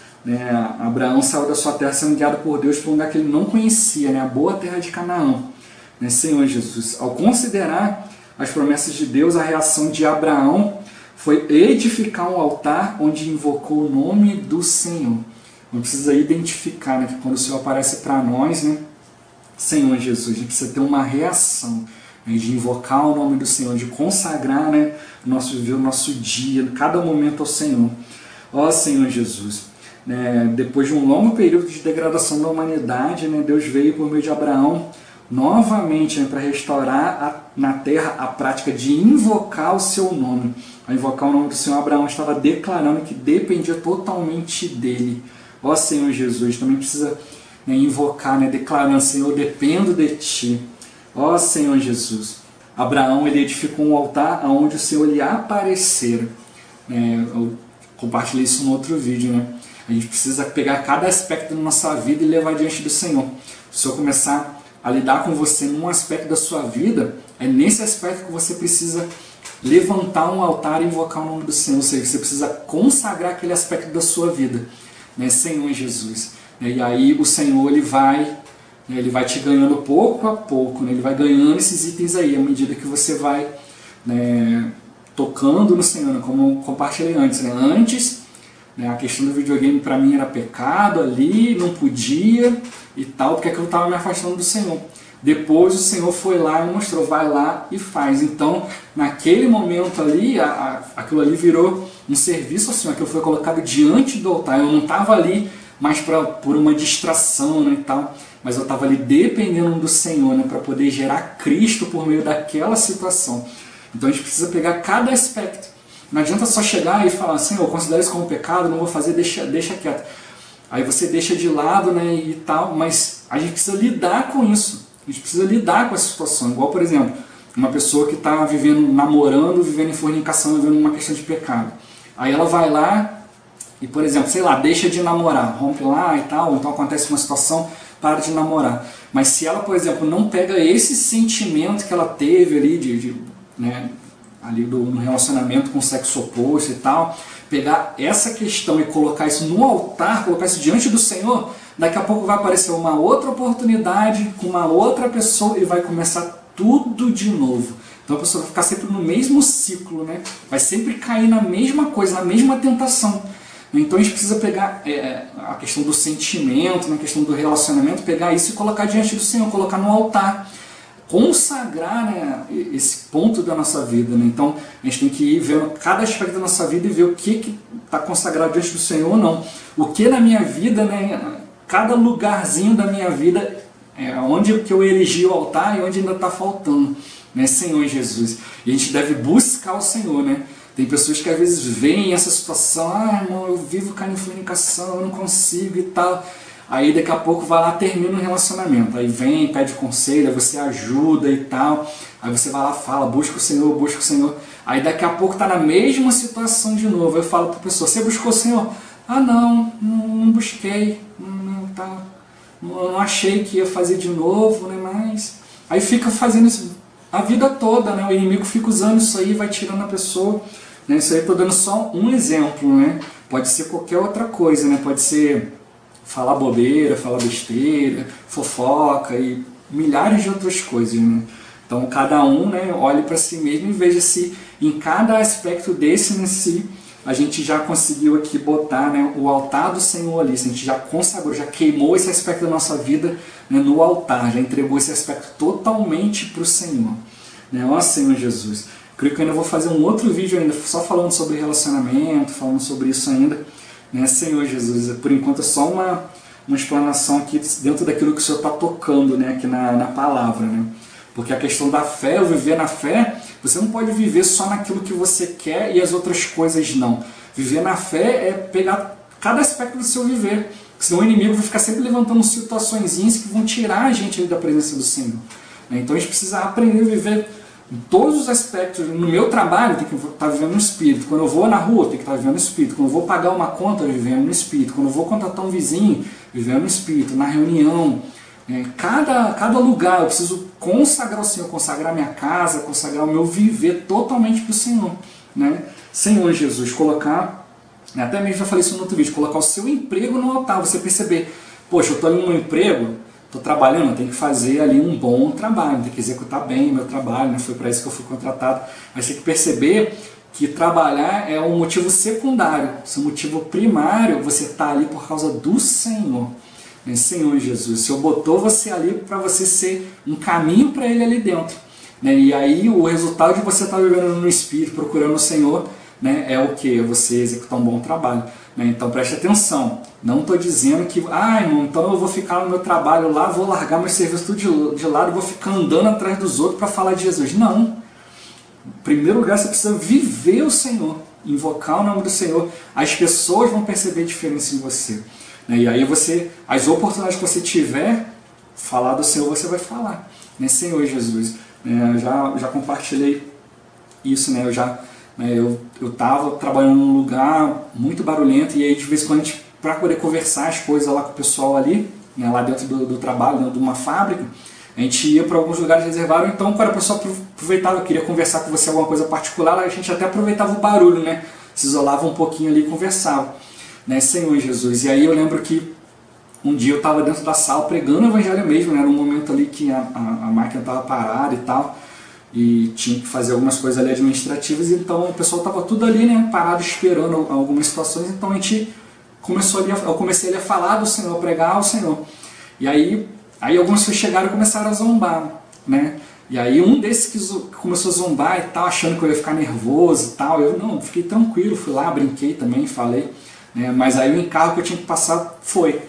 Abraão saiu da sua terra sendo guiado por Deus para um lugar que ele não conhecia, né? A boa terra de Canaã. Senhor Jesus, ao considerar as promessas de Deus, a reação de Abraão foi edificar um altar onde invocou o nome do Senhor. Não precisa identificar, né, que quando o Senhor aparece para nós, né, Senhor Jesus, a gente precisa ter uma reação, né, de invocar o nome do Senhor, de consagrar, né, o nosso viver, o nosso dia, cada momento ao Senhor. Ó Senhor Jesus. Depois de um longo período de degradação da humanidade, né, Deus veio por meio de Abraão novamente, né, para restaurar na terra a prática de invocar o seu nome. Ao invocar o nome do Senhor, Abraão estava declarando que dependia totalmente dele. Ó Senhor Jesus, também precisa, né, invocar, né, declarando, Senhor, eu dependo de Ti. Ó Senhor Jesus. Abraão ele edificou um altar onde o Senhor lhe aparecera. Eu compartilhei isso no outro vídeo, né? A gente precisa pegar cada aspecto da nossa vida e levar diante do Senhor. Se o Senhor começar a lidar com você num aspecto da sua vida, é nesse aspecto que você precisa levantar um altar e invocar o nome do Senhor. Ou seja, você precisa consagrar aquele aspecto da sua vida, né? Senhor Jesus. E aí o Senhor ele vai te ganhando pouco a pouco, né? Ele vai ganhando esses itens aí, à medida que você vai, né, tocando no Senhor, né? Como eu compartilhei antes. Né? Antes, a questão do videogame para mim era pecado ali, não podia e tal, porque aquilo estava me afastando do Senhor. Depois o Senhor foi lá e mostrou, vai lá e faz. Então, naquele momento ali, aquilo ali virou um serviço ao Senhor, aquilo foi colocado diante do altar. Eu não estava ali mais por uma distração, né, e tal, mas eu estava ali dependendo do Senhor, né, para poder gerar Cristo por meio daquela situação. Então a gente precisa pegar cada aspecto. Não adianta só chegar e falar, Senhor, eu considero isso como pecado, não vou fazer, deixa quieto. Aí você deixa de lado, né, e tal, mas a gente precisa lidar com isso. A gente precisa lidar com essa situação. Igual, por exemplo, uma pessoa que está vivendo, namorando, vivendo em fornicação, vivendo uma questão de pecado. Aí ela vai lá e, por exemplo, sei lá, deixa de namorar, rompe lá e tal, então acontece uma situação, para de namorar. Mas se ela, por exemplo, não pega esse sentimento que ela teve ali, né, ali no relacionamento com o sexo oposto e tal, pegar essa questão e colocar isso no altar, colocar isso diante do Senhor, daqui a pouco vai aparecer uma outra oportunidade com uma outra pessoa e vai começar tudo de novo. Então a pessoa vai ficar sempre no mesmo ciclo, né? Vai sempre cair na mesma coisa, na mesma tentação. Então a gente precisa pegar a questão do sentimento, a questão do relacionamento, pegar isso e colocar diante do Senhor, colocar no altar. Consagrar, né, esse ponto da nossa vida, né? Então a gente tem que ir vendo cada aspecto da nossa vida e ver o que está consagrado diante do Senhor ou não. O que na minha vida, né, cada lugarzinho da minha vida, onde que eu erigi o altar e onde ainda está faltando, né, Senhor Jesus. E a gente deve buscar o Senhor, né? Tem pessoas que às vezes veem essa situação, irmão, eu vivo caindo em fornicação, eu não consigo e tal. Aí daqui a pouco vai lá, termina o relacionamento. Aí vem, pede conselho, aí você ajuda e tal. Aí você vai lá, fala, busca o Senhor, busca o Senhor. Aí daqui a pouco está na mesma situação de novo. Eu falo para a pessoa, você buscou o Senhor? Ah, não busquei. Não achei que ia fazer de novo, né? Mas aí fica fazendo isso a vida toda, né? O inimigo fica usando isso aí, vai tirando a pessoa. Né? Isso aí eu estou dando só um exemplo, né? Pode ser qualquer outra coisa, né? Pode ser falar bobeira, falar besteira, fofoca e milhares de outras coisas, né? Então cada um, né, olhe para si mesmo e veja se em cada aspecto desse, a gente já conseguiu aqui botar, né, o altar do Senhor ali, se a gente já consagrou, já queimou esse aspecto da nossa vida, né, no altar, já entregou esse aspecto totalmente para o Senhor. Né? Ó Senhor Jesus, creio que eu ainda vou fazer um outro vídeo ainda, só falando sobre relacionamento, falando sobre isso ainda. Né, Senhor Jesus, por enquanto é só uma explanação aqui dentro daquilo que o Senhor está tocando, né, aqui na palavra. Né? Porque a questão da fé, o viver na fé, você não pode viver só naquilo que você quer e as outras coisas não. Viver na fé é pegar cada aspecto do seu viver. Senão o inimigo vai ficar sempre levantando situações que vão tirar a gente da presença do Senhor. Né? Então a gente precisa aprender a viver em todos os aspectos. No meu trabalho, tem que estar vivendo no Espírito. Quando eu vou na rua, tem que estar vivendo no Espírito. Quando eu vou pagar uma conta, vivendo no Espírito. Quando eu vou contratar um vizinho, vivendo no Espírito. Na reunião, cada lugar eu preciso consagrar o Senhor, consagrar minha casa, consagrar o meu viver totalmente para o Senhor. Né? Senhor Jesus, colocar, até mesmo já falei isso no outro vídeo, colocar o seu emprego no altar. Você perceber, poxa, eu estou ali no meu emprego, estou trabalhando, eu tenho que fazer ali um bom trabalho, tenho que executar bem o meu trabalho, né? Foi para isso que eu fui contratado. Mas tem que perceber que trabalhar é um motivo secundário. Seu motivo primário, você está ali por causa do Senhor. Né? Senhor Jesus, o Senhor botou você ali para você ser um caminho para Ele ali dentro. Né? E aí o resultado de você estar vivendo no Espírito, procurando o Senhor, né, é o que? Você executar um bom trabalho. Né? Então preste atenção, não estou dizendo que irmão, então eu vou ficar no meu trabalho lá, vou largar meu serviço tudo de lado e vou ficar andando atrás dos outros para falar de Jesus. Não. Em primeiro lugar você precisa viver o Senhor, invocar o nome do Senhor. As pessoas vão perceber a diferença em você. Né? E aí as oportunidades que você tiver, falar do Senhor, você vai falar. Né? Senhor Jesus, né? já compartilhei isso, né? Eu estava trabalhando num lugar muito barulhento e aí de vez em quando, para poder conversar as coisas lá com o pessoal ali, né, lá dentro do trabalho, dentro de uma fábrica, a gente ia para alguns lugares reservados, então quando a pessoa aproveitava, queria conversar com você alguma coisa particular, a gente até aproveitava o barulho, né, se isolava um pouquinho ali e conversava. Né, Senhor Jesus. E aí eu lembro que um dia eu estava dentro da sala pregando o evangelho mesmo, né, era um momento ali que a máquina estava parada e tal, e tinha que fazer algumas coisas ali administrativas, então o pessoal estava tudo ali, né, parado esperando algumas situações, então eu comecei ali a falar do Senhor, a pregar ao Senhor. E aí algumas pessoas chegaram e começaram a zombar, né, e aí um desses que começou a zombar e tal, achando que eu ia ficar nervoso e tal, eu não, fiquei tranquilo, fui lá, brinquei também, falei, né, mas aí o encargo que eu tinha que passar foi.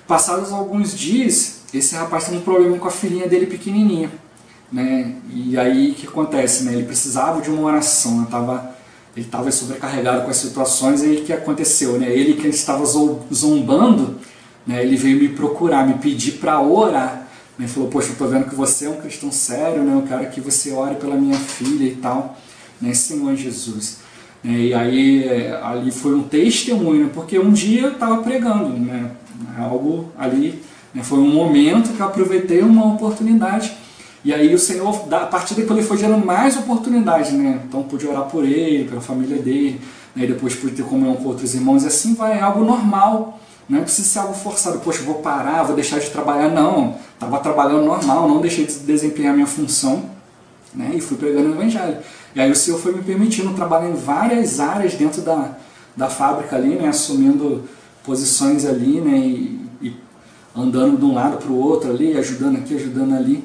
Passados alguns dias, esse rapaz tem um problema com a filhinha dele pequenininha. Né? E aí o que acontece? Né? Ele precisava de uma oração, né? Ele estava sobrecarregado com as situações, e aí o que aconteceu? Né? Ele que estava zombando, né? Ele veio me procurar, me pedir para orar. Ele falou, poxa, eu estou vendo que você é um cristão sério, né? Eu quero que você ore pela minha filha e tal. Né? Senhor Jesus. E aí ali foi um testemunho, porque um dia eu estava pregando, né? Algo ali, né? Foi um momento que eu aproveitei uma oportunidade, e aí o Senhor, a partir daí, ele foi gerando mais oportunidades, né? Então pude orar por ele, pela família dele, né? E depois pude ter comunhão com outros irmãos, e assim vai, é algo normal, não precisa ser algo forçado. Poxa, vou parar, vou deixar de trabalhar, não, estava trabalhando normal, não deixei de desempenhar minha função, né? E fui pregando o Evangelho. E aí o Senhor foi me permitindo trabalhar em várias áreas dentro da fábrica ali, né? Assumindo posições ali, né? E andando de um lado para o outro ali, ajudando aqui, ajudando ali,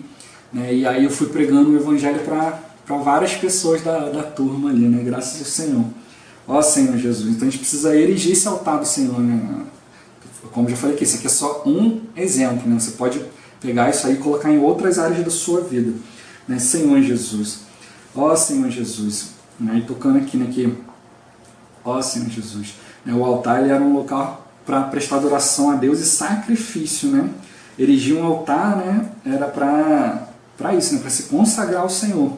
né? E aí eu fui pregando o Evangelho para várias pessoas da turma ali, né? Graças ao Senhor. Ó Senhor Jesus, então a gente precisa erigir esse altar do Senhor, né? Como eu já falei aqui, isso aqui é só um exemplo, né? Você pode pegar isso aí e colocar em outras áreas da sua vida, né? Senhor Jesus, ó Senhor Jesus, né? E tocando aqui, né? Que, ó Senhor Jesus, né? O altar ele era um local para prestar adoração a Deus e sacrifício, né? Erigir um altar, né? Era para isso, né? Para se consagrar ao Senhor,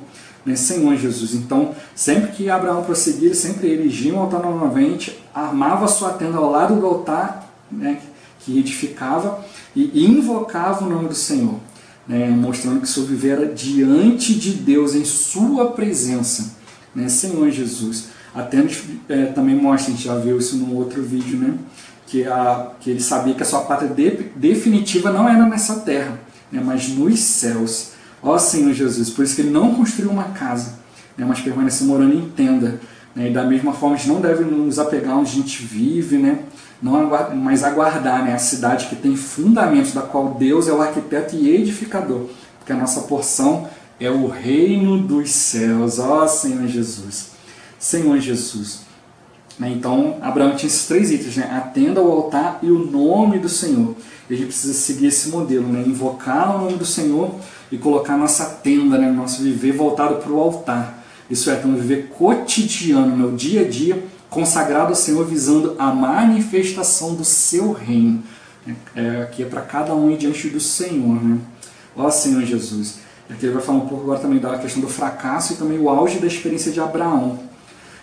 né? Senhor Jesus. Então, sempre que Abraão prosseguia, sempre erigia um altar novamente, armava a sua tenda ao lado do altar, né? Que edificava e invocava o nome do Senhor, né? Mostrando que seu viver era diante de Deus, em sua presença, né? Senhor Jesus. Até também mostra, a gente já viu isso num outro vídeo, né? Que ele sabia que a sua pátria definitiva não era nessa terra, né? Mas nos céus. Ó Senhor Jesus, por isso que ele não construiu uma casa, né? Mas permaneceu morando em tenda, né? E da mesma forma a gente não deve nos apegar onde a gente vive, né? Mas aguardar, né? A cidade que tem fundamentos, da qual Deus é o arquiteto e edificador, porque a nossa porção é o reino dos céus. Ó Senhor Jesus, Senhor Jesus. Então Abraão tinha esses 3 itens, né? A tenda, o altar e o nome do Senhor. E a gente precisa seguir esse modelo, né? Invocar o nome do Senhor e colocar nossa tenda, né? Nosso viver voltado para o altar. Isso é, um viver cotidiano, no dia a dia, consagrado ao Senhor, visando a manifestação do seu reino. Aqui é para cada um ir diante do Senhor, né? Ó Senhor Jesus. Aqui ele vai falar um pouco agora também da questão do fracasso e também o auge da experiência de Abraão.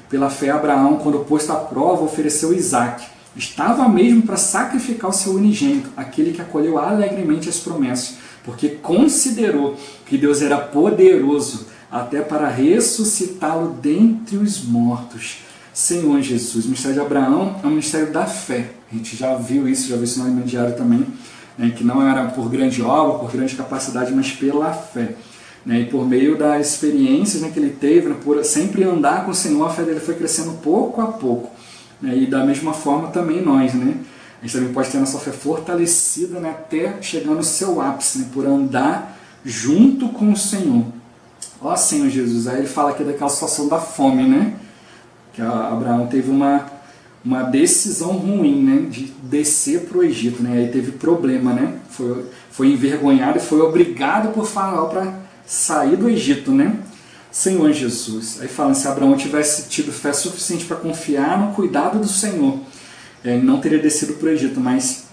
Pela fé, Abraão, quando posto à prova, ofereceu Isaque. Estava mesmo para sacrificar o seu unigênito, aquele que acolheu alegremente as promessas, porque considerou que Deus era poderoso até para ressuscitá-lo dentre os mortos. Senhor Jesus, o ministério de Abraão é o ministério da fé. A gente já viu isso no Evangelho diário também, né, que não era por grande obra, por grande capacidade, mas pela fé. Né, e por meio das experiências, né, que ele teve, né, por sempre andar com o Senhor, a fé dele foi crescendo pouco a pouco. Né, e da mesma forma também nós, né? A gente também pode ter a nossa fé fortalecida, né, até chegar no seu ápice, né, por andar junto com o Senhor. Ó Senhor Jesus, aí ele fala aqui daquela situação da fome, né? Que Abraão teve uma decisão ruim, né, de descer para o Egito, né? Aí teve problema, né? Foi envergonhado e foi obrigado por Faraó para sair do Egito, né? Senhor Jesus. Aí fala, se Abraão tivesse tido fé suficiente para confiar no cuidado do Senhor, ele não teria descido para o Egito, mas,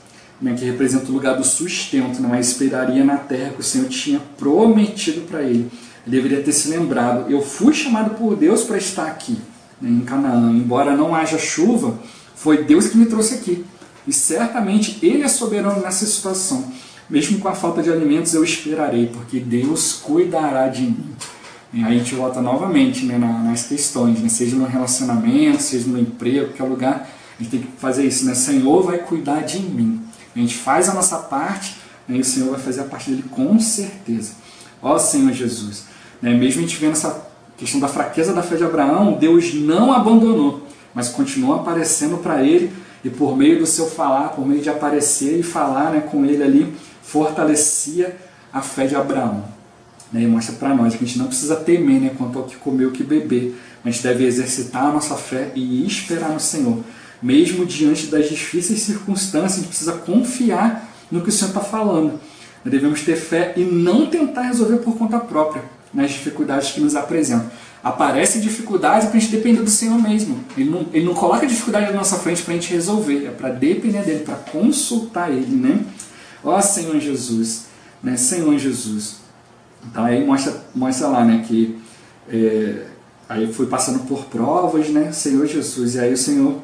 né, que representa o lugar do sustento, né, mas esperaria na terra que o Senhor tinha prometido para ele. Ele deveria ter se lembrado, eu fui chamado por Deus para estar aqui, né, em Canaã. Embora não haja chuva, foi Deus que me trouxe aqui. E certamente Ele é soberano nessa situação. Mesmo com a falta de alimentos, eu esperarei, porque Deus cuidará de mim. E aí a gente volta novamente, né, nas questões, né, seja no relacionamento, seja no emprego, qualquer lugar, a gente tem que fazer isso, né? O Senhor vai cuidar de mim. A gente faz a nossa parte, né, e o Senhor vai fazer a parte dele com certeza. Ó Senhor Jesus. Né, mesmo a gente vendo essa questão da fraqueza da fé de Abraão, Deus não abandonou, mas continuou aparecendo para ele, e por meio do seu falar, por meio de aparecer e falar, né, com ele ali, fortalecia a fé de Abraão. Né, e mostra para nós que a gente não precisa temer, né, quanto ao que comer ou que beber, mas a gente deve exercitar a nossa fé e esperar no Senhor. Mesmo diante das difíceis circunstâncias, a gente precisa confiar no que o Senhor está falando. Nós devemos ter fé e não tentar resolver por conta própria, nas dificuldades que nos apresentam. Aparece dificuldade para a gente depender do Senhor mesmo. Ele não coloca dificuldade na nossa frente para a gente resolver, é para depender dele, para consultar ele, né? Ó Senhor Jesus, né? Senhor Jesus. Então aí mostra lá, né, que Aí foi passando por provas, né, Senhor Jesus, e aí o Senhor,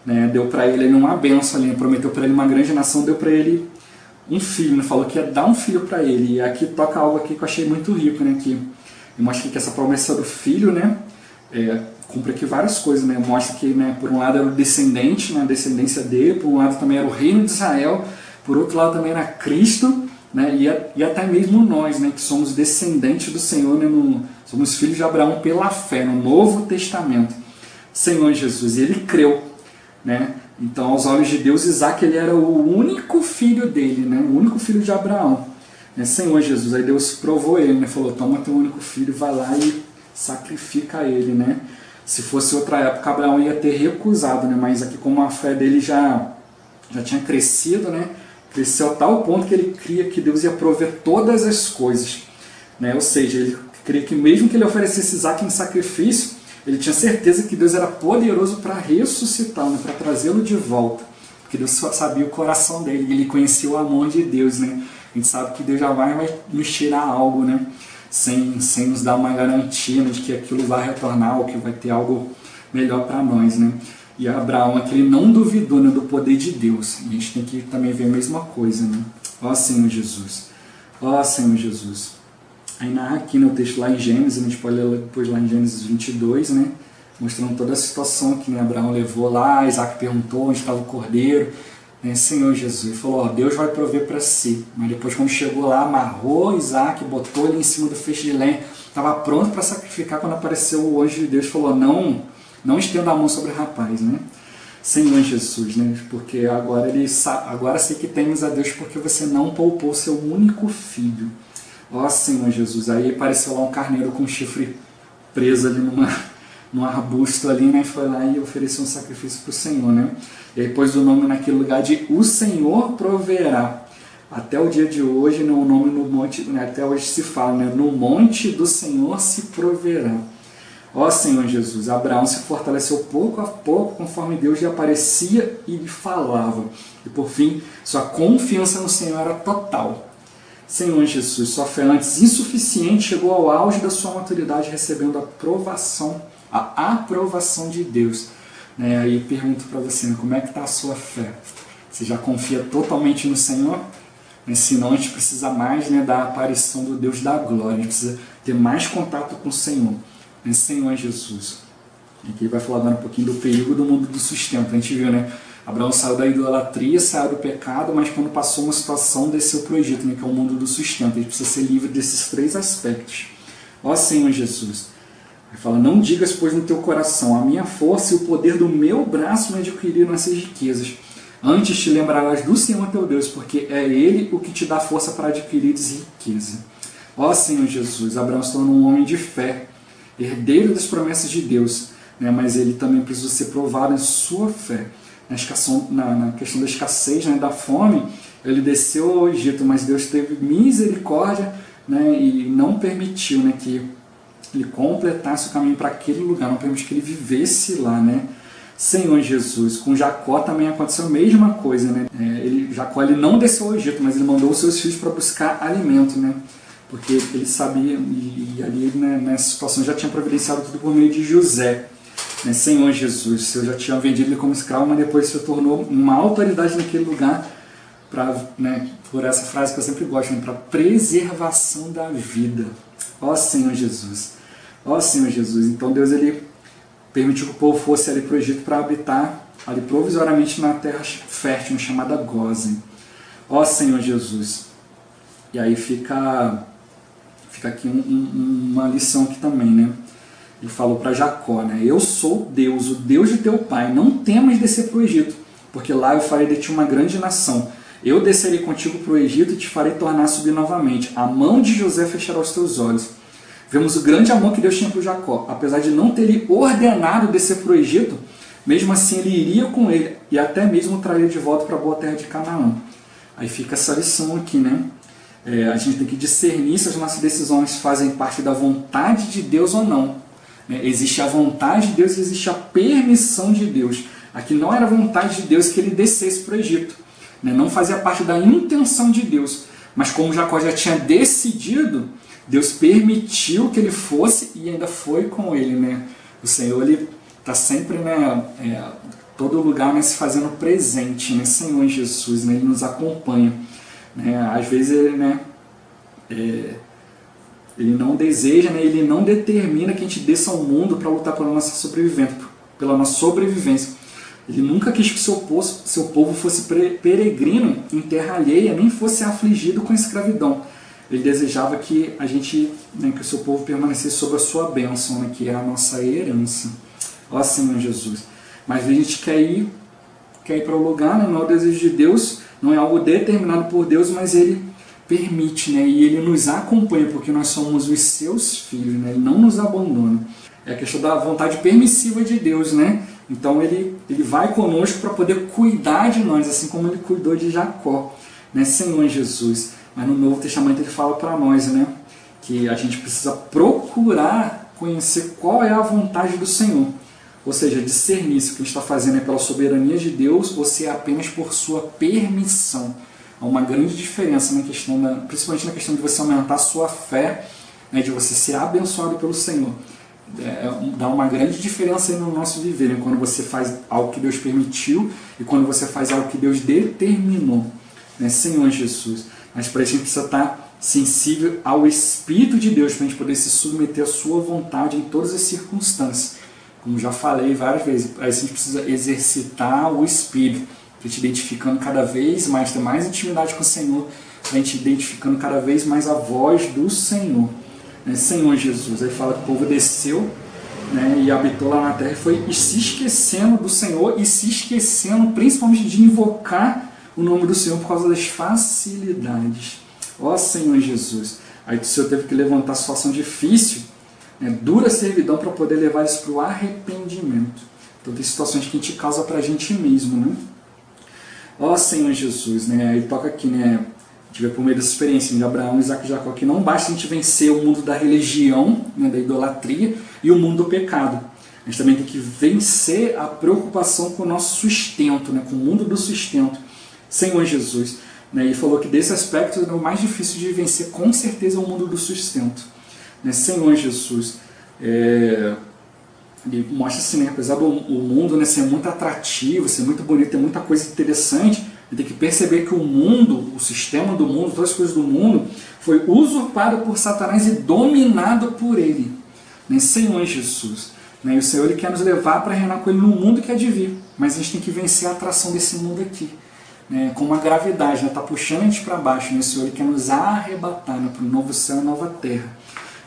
né, deu para ele uma bênção ali, prometeu para ele uma grande nação, deu para ele um filho, né, falou que ia dar um filho para ele. E aqui toca algo aqui que eu achei muito rico, né, que mostra que essa promessa do filho, né, cumpre aqui várias coisas, né, mostra que, né, por um lado era o descendente, né, a descendência dele, por um lado também era o reino de Israel, por outro lado também era Cristo, né, e até mesmo nós, né, que somos descendentes do Senhor, né, somos filhos de Abraão pela fé, no Novo Testamento, Senhor Jesus, e ele creu, né, então aos olhos de Deus, Isaac ele era o único filho dele, né, o único filho de Abraão, né, Senhor Jesus, aí Deus provou ele, né, falou, toma teu único filho, vai lá e sacrifica ele, né, se fosse outra época, Abraão ia ter recusado, né, mas aqui como a fé dele já tinha crescido, né, cresceu a tal ponto que ele cria que Deus ia prover todas as coisas, né? Ou seja, ele cria que mesmo que ele oferecesse Isaac em sacrifício, ele tinha certeza que Deus era poderoso para ressuscitá-lo, né? Para trazê-lo de volta, porque Deus sabia o coração dele, ele conhecia o amor de Deus, né? A gente sabe que Deus jamais vai nos tirar algo, né? sem nos dar uma garantia, né, de que aquilo vai retornar ou que vai ter algo melhor para nós, né? E Abraão aqui ele não duvidou, né, do poder de Deus. E a gente tem que também ver a mesma coisa, né? Ó Senhor Jesus. Ó Senhor Jesus. Aí narra aqui no texto lá em Gênesis, a gente pode ler depois lá em Gênesis 22, né? Mostrando toda a situação que, né, Abraão levou lá, Isaac perguntou onde estava o cordeiro, né? Senhor Jesus. Ele falou, ó, Deus vai prover para si. Mas depois quando chegou lá, amarrou Isaac, botou ele em cima do feixe de lenha, estava pronto para sacrificar quando apareceu o anjo de Deus e falou, não estenda a mão sobre o rapaz, né? Senhor Jesus, né? Porque agora sei que temes a Deus porque você não poupou seu único filho. Ó Senhor Jesus, aí apareceu lá um carneiro com um chifre preso ali num arbusto ali, né? Foi lá e ofereceu um sacrifício para o Senhor, né? E aí pôs o nome naquele lugar de O Senhor Proverá. Até o dia de hoje, né, o nome no monte, né, até hoje se fala, né? No monte do Senhor se proverá. Ó Senhor Jesus, Abraão se fortaleceu pouco a pouco conforme Deus lhe aparecia e lhe falava. E por fim, sua confiança no Senhor era total. Senhor Jesus, sua fé antes insuficiente chegou ao auge da sua maturidade, recebendo a aprovação de Deus. Né? Aí pergunto para você, né, como é que está a sua fé? Você já confia totalmente no Senhor? Né? Senão a gente precisa mais, né, da aparição do Deus da glória, a gente precisa ter mais contato com o Senhor. Senhor Jesus. Aqui vai falar agora um pouquinho do perigo do mundo do sustento. A gente viu, né? Abraão saiu da idolatria, saiu do pecado, mas quando passou uma situação, desceu para o Egito, né? Que é o mundo do sustento. A gente precisa ser livre desses três aspectos. Ó Senhor Jesus. Ele fala, não digas, pois, no teu coração, a minha força e o poder do meu braço me adquiriram essas riquezas. Antes te lembrarás do Senhor teu Deus, porque é Ele o que te dá força para adquirires riqueza. Ó Senhor Jesus. Abraão se tornou um homem de fé, herdeiro das promessas de Deus, né? Mas ele também precisou ser provado em sua fé. Na questão da escassez, né, da fome, ele desceu ao Egito, mas Deus teve misericórdia, né, e não permitiu, né, que ele completasse o caminho para aquele lugar, não permitiu que ele vivesse lá, né? Senhor Jesus. Com Jacó também aconteceu a mesma coisa, né? Jacó ele não desceu ao Egito, mas ele mandou os seus filhos para buscar alimento, né? Porque ele sabia, e ali, né, nessa situação já tinha providenciado tudo por meio de José, né? Senhor Jesus, o Senhor já tinha vendido ele como escravo, mas depois se tornou uma autoridade naquele lugar, né, por essa frase que eu sempre gosto, né, para preservação da vida. Ó Senhor Jesus, ó Senhor Jesus. Então Deus ele permitiu que o povo fosse ali para o Egito para habitar ali provisoriamente na terra fértil, chamada Gósen. Ó Senhor Jesus. E aí fica aqui uma lição aqui também, né? Ele falou para Jacó, né? Eu sou Deus, o Deus de teu pai. Não temas descer para o Egito, porque lá eu farei de ti uma grande nação. Eu descerei contigo para o Egito e te farei tornar a subir novamente. A mão de José fechará os teus olhos. Vemos o grande amor que Deus tinha para Jacó. Apesar de não ter lhe ordenado descer para o Egito, mesmo assim ele iria com ele e até mesmo traria de volta para a boa terra de Canaã. Aí fica essa lição aqui, né? A gente tem que discernir se as nossas decisões fazem parte da vontade de Deus ou não. Existe a vontade de Deus e existe a permissão de Deus. Aqui não era a vontade de Deus que ele descesse para o Egito. Não fazia parte da intenção de Deus. Mas como Jacó já tinha decidido, Deus permitiu que ele fosse e ainda foi com ele, né? O Senhor, ele está sempre, né, todo lugar, né, se fazendo presente, né? Senhor Jesus, né? Ele nos acompanha, né? Às vezes ele, né, ele não deseja, né, ele não determina que a gente desça ao mundo para lutar pela nossa sobrevivência. Ele nunca quis que seu povo fosse peregrino em terra alheia, nem fosse afligido com a escravidão. Ele desejava que a gente, né, que o seu povo permanecesse sob a sua bênção, né, que é a nossa herança. Ó Senhor Jesus. Mas a gente quer ir para o lugar, né, não é o desejo de Deus, não é algo determinado por Deus, mas Ele permite, né, e Ele nos acompanha, porque nós somos os seus filhos, né, Ele não nos abandona. É a questão da vontade permissiva de Deus, né? Então Ele vai conosco para poder cuidar de nós, assim como Ele cuidou de Jacó, né, Senhor Jesus. Mas no Novo Testamento Ele fala para nós, né, que a gente precisa procurar conhecer qual é a vontade do Senhor. Ou seja, discernir se o que a gente está fazendo é pela soberania de Deus ou se é apenas por sua permissão. Há uma grande diferença na questão principalmente na questão de você aumentar a sua fé, né, de você ser abençoado pelo Senhor. Dá uma grande diferença aí no nosso viver, né, quando você faz algo que Deus permitiu e quando você faz algo que Deus determinou, né, Senhor Jesus. Mas para isso a gente precisa estar sensível ao Espírito de Deus, para a gente poder se submeter à sua vontade em todas as circunstâncias. Como já falei várias vezes, a gente precisa exercitar o Espírito, para a gente identificando cada vez mais, ter mais intimidade com o Senhor, para a gente identificando cada vez mais a voz do Senhor, né? Senhor Jesus. Aí fala que o povo desceu, né, e habitou lá na terra e foi se esquecendo do Senhor e se esquecendo principalmente de invocar o nome do Senhor por causa das facilidades. Ó Senhor Jesus. Aí o Senhor teve que levantar a situação difícil, né, dura servidão para poder levar isso para o arrependimento. Então tem situações que a gente causa para a gente mesmo, né? Ó Senhor Jesus, né? Aí toca aqui, né? A gente vê por meio dessa experiência de Abraão, Isaac e Jacó, que não basta a gente vencer o mundo da religião, né, da idolatria e o mundo do pecado. A gente também tem que vencer a preocupação com o nosso sustento, né, com o mundo do sustento. Senhor Jesus, né? E falou que desse aspecto é o mais difícil de vencer, com certeza, é o mundo do sustento. Né? Senhor Jesus, ele mostra assim, né, apesar do mundo, né, ser muito atrativo, ser muito bonito, ter muita coisa interessante, ele tem que perceber que o mundo, o sistema do mundo, todas as coisas do mundo, foi usurpado por Satanás e dominado por ele. Né? Senhor Jesus. Né? E o Senhor, ele quer nos levar para reinar com ele no mundo que há de vir, mas a gente tem que vencer a atração desse mundo aqui. Né, com uma gravidade, está, né, puxando a gente para baixo, né, o Senhor, ele quer nos arrebatar, né, para o novo céu e nova terra,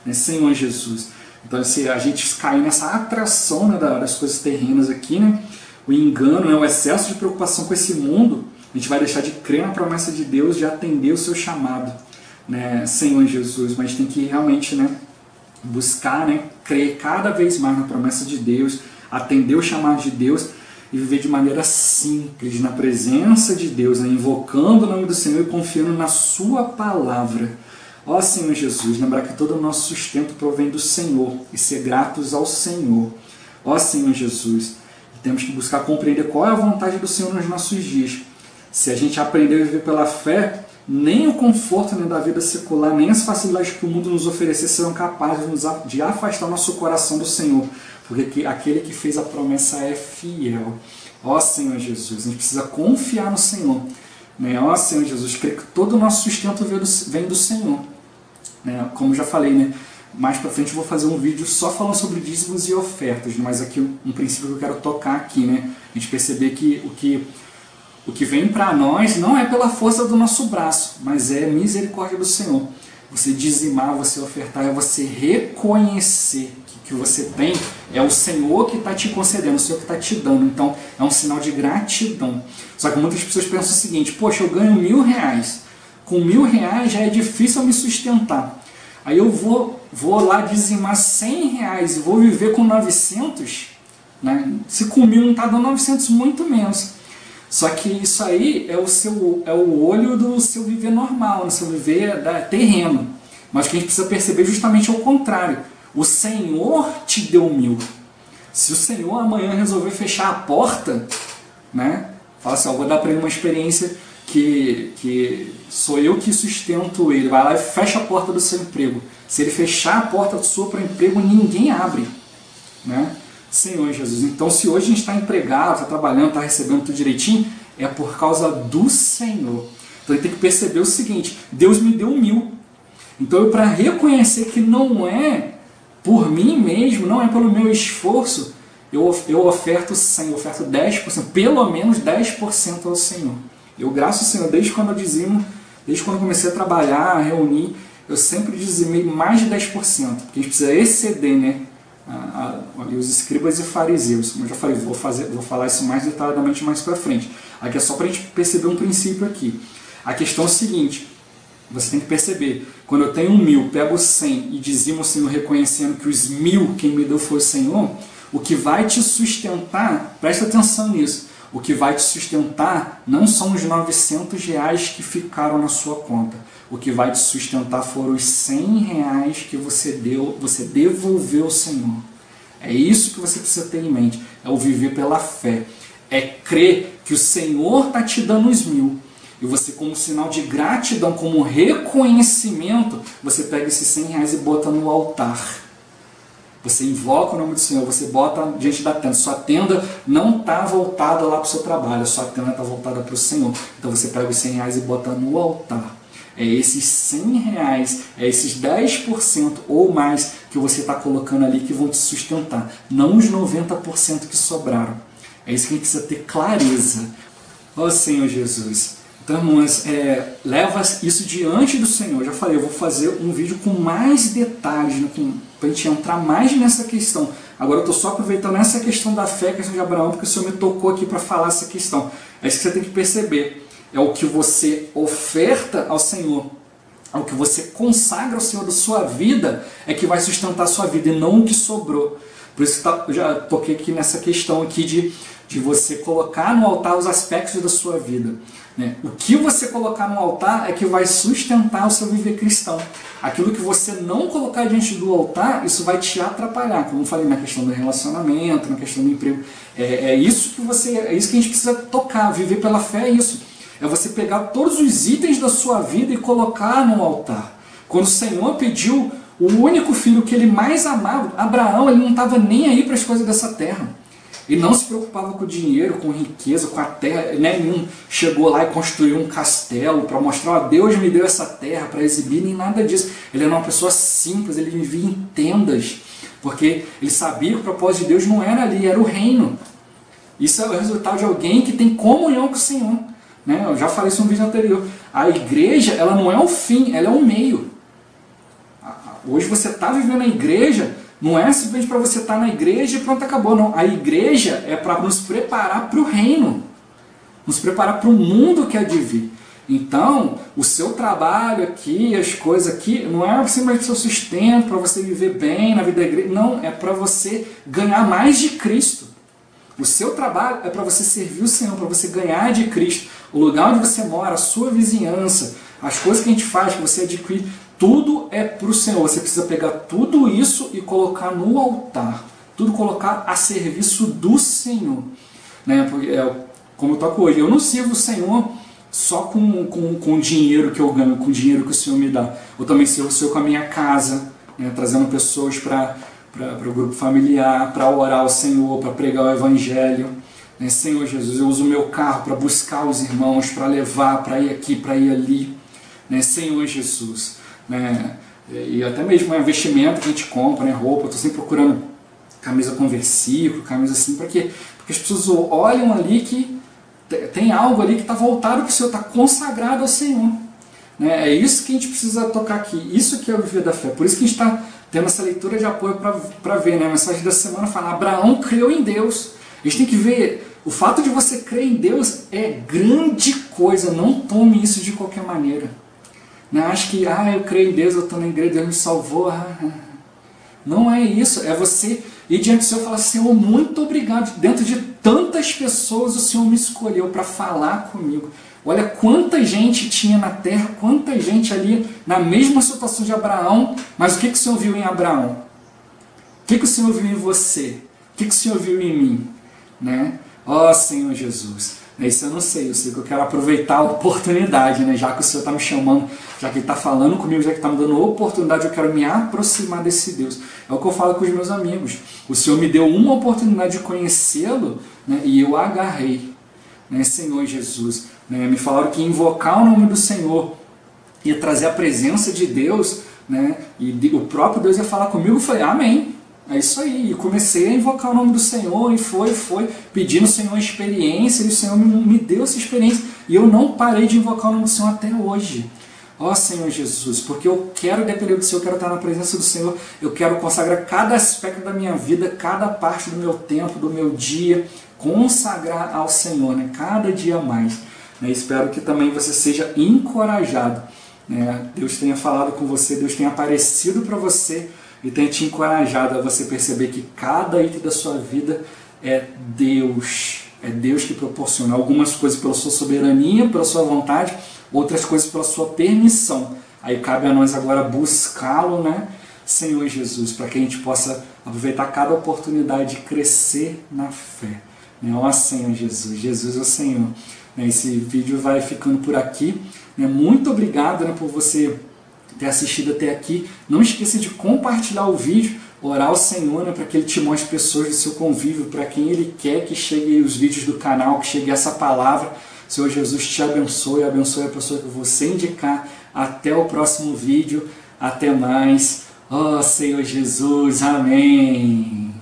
né, Senhor Jesus. Então, se a gente cair nessa atração, né, das coisas terrenas aqui, né, o engano, né, o excesso de preocupação com esse mundo, a gente vai deixar de crer na promessa de Deus, de atender o seu chamado, né, Senhor Jesus. Mas a gente tem que realmente, né, buscar, né, crer cada vez mais na promessa de Deus, atender o chamado de Deus, e viver de maneira simples, na presença de Deus, né? Invocando o nome do Senhor e confiando na sua palavra. Ó Senhor Jesus, lembrar que todo o nosso sustento provém do Senhor e ser gratos ao Senhor. Ó Senhor Jesus, temos que buscar compreender qual é a vontade do Senhor nos nossos dias. Se a gente aprender a viver pela fé, nem o conforto, né, da vida secular, nem as facilidades que o mundo nos oferecer serão capazes de afastar nosso coração do Senhor, porque aquele que fez a promessa é fiel. Ó Senhor Jesus, a gente precisa confiar no Senhor. Né? Ó Senhor Jesus, creio que todo o nosso sustento vem do Senhor. Né? Como já falei, né? Mais para frente eu vou fazer um vídeo só falando sobre dízimos e ofertas, mas aqui um princípio que eu quero tocar aqui, né? A gente perceber que o que vem para nós não é pela força do nosso braço, mas é misericórdia do Senhor. Você dizimar, você ofertar, é você reconhecer que você tem, é o Senhor que está te concedendo, o Senhor que está te dando. Então é um sinal de gratidão. Só que muitas pessoas pensam o seguinte: poxa, eu ganho R$1.000, com R$1.000 já é difícil eu me sustentar. Aí eu vou lá dizimar R$100 e vou viver com 900, né? Se com 1.000 não está dando 900, muito menos. Só que isso aí é o olho do seu viver normal, do seu viver terreno. Mas o que a gente precisa perceber justamente é o contrário. O Senhor te deu 1.000. Se o Senhor amanhã resolver fechar a porta, né? Fala assim, ó, vou dar para ele uma experiência que sou eu que sustento ele, vai lá e fecha a porta do seu emprego. Se ele fechar a porta sua para o emprego, ninguém abre, né? Senhor Jesus. Então, se hoje a gente está empregado, está trabalhando, está recebendo tudo direitinho, é por causa do Senhor. Então, ele tem que perceber o seguinte: Deus me deu 1.000. Então, para reconhecer que não é por mim mesmo, não é pelo meu esforço, eu oferto 100, eu oferto 10%, pelo menos 10% ao Senhor. Eu graço ao Senhor, desde quando eu dizimo, desde quando eu comecei a trabalhar, a reunir, eu sempre dizimei mais de 10%, porque a gente precisa exceder, né? Os escribas e fariseus. Como eu já falei, vou falar isso mais detalhadamente mais para frente. Aqui é só para a gente perceber um princípio aqui. A questão é o seguinte: você tem que perceber, quando eu tenho 1.000, pego 100 e dizimo ao Senhor, reconhecendo que os 1.000 quem me deu foi o Senhor, o que vai te sustentar, presta atenção nisso, o que vai te sustentar não são os R$900 que ficaram na sua conta. O que vai te sustentar foram os R$100 que você devolveu ao Senhor. É isso que você precisa ter em mente. É o viver pela fé. É crer que o Senhor está te dando os 1.000. E você, como sinal de gratidão, como reconhecimento, você pega esses R$100 e bota no altar. Você invoca o nome do Senhor, você bota diante da tenda. Sua tenda não está voltada lá para o seu trabalho, sua tenda está voltada para o Senhor. Então você pega os R$100 e bota no altar. É esses R$100, é esses 10% ou mais que você está colocando ali que vão te sustentar. Não os 90% que sobraram. É isso que a gente precisa ter clareza. Ó Senhor Jesus. Então, irmãos, leva isso diante do Senhor. Eu já falei, eu vou fazer um vídeo com mais detalhes, né, para a gente entrar mais nessa questão. Agora eu estou só aproveitando essa questão da fé, a questão de Abraão, porque o Senhor me tocou aqui para falar essa questão. É isso que você tem que perceber. É o que você oferta ao Senhor, é o que você consagra ao Senhor da sua vida, é que vai sustentar a sua vida, e não o que sobrou. Por isso que eu já toquei aqui nessa questão aqui de você colocar no altar os aspectos da sua vida. Né? O que você colocar no altar é que vai sustentar o seu viver cristão. Aquilo que você não colocar diante do altar, isso vai te atrapalhar. Como eu falei na questão do relacionamento, na questão do emprego. É isso que a gente precisa tocar. Viver pela fé é isso. É você pegar todos os itens da sua vida e colocar no altar. Quando o Senhor pediu o único filho que ele mais amava, Abraão, ele não estava nem aí para as coisas dessa terra. Ele não se preocupava com o dinheiro, com riqueza, com a terra. Né? Ele não chegou lá e construiu um castelo para mostrar, ó, Deus me deu essa terra para exibir, nem nada disso. Ele era uma pessoa simples, ele vivia em tendas, porque ele sabia que o propósito de Deus não era ali, era o reino. Isso é o resultado de alguém que tem comunhão com o Senhor. Né? Eu já falei isso no vídeo anterior. A igreja, ela não é o fim, ela é o meio. Hoje você está vivendo a igreja, não é simplesmente para você estar na igreja e pronto, acabou. Não. A igreja é para nos preparar para o reino, nos preparar para o mundo que há de vir. Então, o seu trabalho aqui, as coisas aqui, não é simplesmente para o seu sustento, para você viver bem na vida da igreja. Não, é para você ganhar mais de Cristo. O seu trabalho é para você servir o Senhor, para você ganhar de Cristo. O lugar onde você mora, a sua vizinhança, as coisas que a gente faz, que você adquire, tudo é para o Senhor. Você precisa pegar tudo isso e colocar no altar. Tudo colocar a serviço do Senhor. Né? Porque, como eu toco hoje, eu não sirvo o Senhor só com o dinheiro que eu ganho, com o dinheiro que o Senhor me dá. Eu também sirvo o Senhor com a minha casa, né? Trazendo pessoas para o grupo familiar, para orar ao Senhor, para pregar o Evangelho. Né? Senhor Jesus, eu uso o meu carro para buscar os irmãos, para levar, para ir aqui, para ir ali. Né? Senhor Jesus. Né? E até mesmo investimento que a gente compra, né? Roupa, eu estou sempre procurando camisa com versículo, camisa assim, porque as pessoas olham ali que tem algo ali que está voltado para o Senhor, está consagrado ao Senhor. Né? É isso que a gente precisa tocar aqui, isso que é o viver da fé. Por isso que a gente está tendo essa leitura de apoio para ver, né? A mensagem da semana fala, Abraão creu em Deus. A gente tem que ver, o fato de você crer em Deus é grande coisa, não tome isso de qualquer maneira. Não acho que, eu creio em Deus, eu estou na igreja, Deus me salvou. Não é isso, é você ir diante do Senhor e falar, Senhor, muito obrigado. Dentro de tantas pessoas o Senhor me escolheu para falar comigo. Olha quanta gente tinha na terra, quanta gente ali na mesma situação de Abraão, mas o que o Senhor viu em Abraão? O que o Senhor viu em você? O que o Senhor viu em mim? Né? Ó Senhor Jesus. Isso eu não sei, eu sei que eu quero aproveitar a oportunidade, né? Já que o Senhor está me chamando, já que Ele está falando comigo, já que está me dando oportunidade, eu quero me aproximar desse Deus. É o que eu falo com os meus amigos. O Senhor me deu uma oportunidade de conhecê-lo, né? E eu agarrei, né? Senhor Jesus. Né? Me falaram que invocar o nome do Senhor ia trazer a presença de Deus, né? E o próprio Deus ia falar comigo. Eu falei, amém. É isso aí, e comecei a invocar o nome do Senhor, e foi, pedindo ao Senhor experiência, e o Senhor me deu essa experiência, e eu não parei de invocar o nome do Senhor até hoje. Ó Senhor Jesus, porque eu quero depender do Senhor, eu quero estar na presença do Senhor, eu quero consagrar cada aspecto da minha vida, cada parte do meu tempo, do meu dia, consagrar ao Senhor, né? Cada dia mais. Né? Espero que também você seja encorajado, né? Deus tenha falado com você, Deus tenha aparecido para você, e tenha te encorajado a você perceber que cada item da sua vida é Deus. É Deus que proporciona algumas coisas pela sua soberania, pela sua vontade, outras coisas pela sua permissão. Aí cabe a nós agora buscá-lo, né, Senhor Jesus, para que a gente possa aproveitar cada oportunidade de crescer na fé. Ó Senhor Jesus, Jesus é o Senhor. Esse vídeo vai ficando por aqui. Muito obrigado, né, por você ter assistido até aqui. Não esqueça de compartilhar o vídeo, orar ao Senhor, né, para que Ele te mostre pessoas do seu convívio, para quem Ele quer que chegue os vídeos do canal, que chegue essa palavra. Senhor Jesus te abençoe, abençoe a pessoa que você indicar. Até o próximo vídeo, até mais. Ó Senhor Jesus, amém.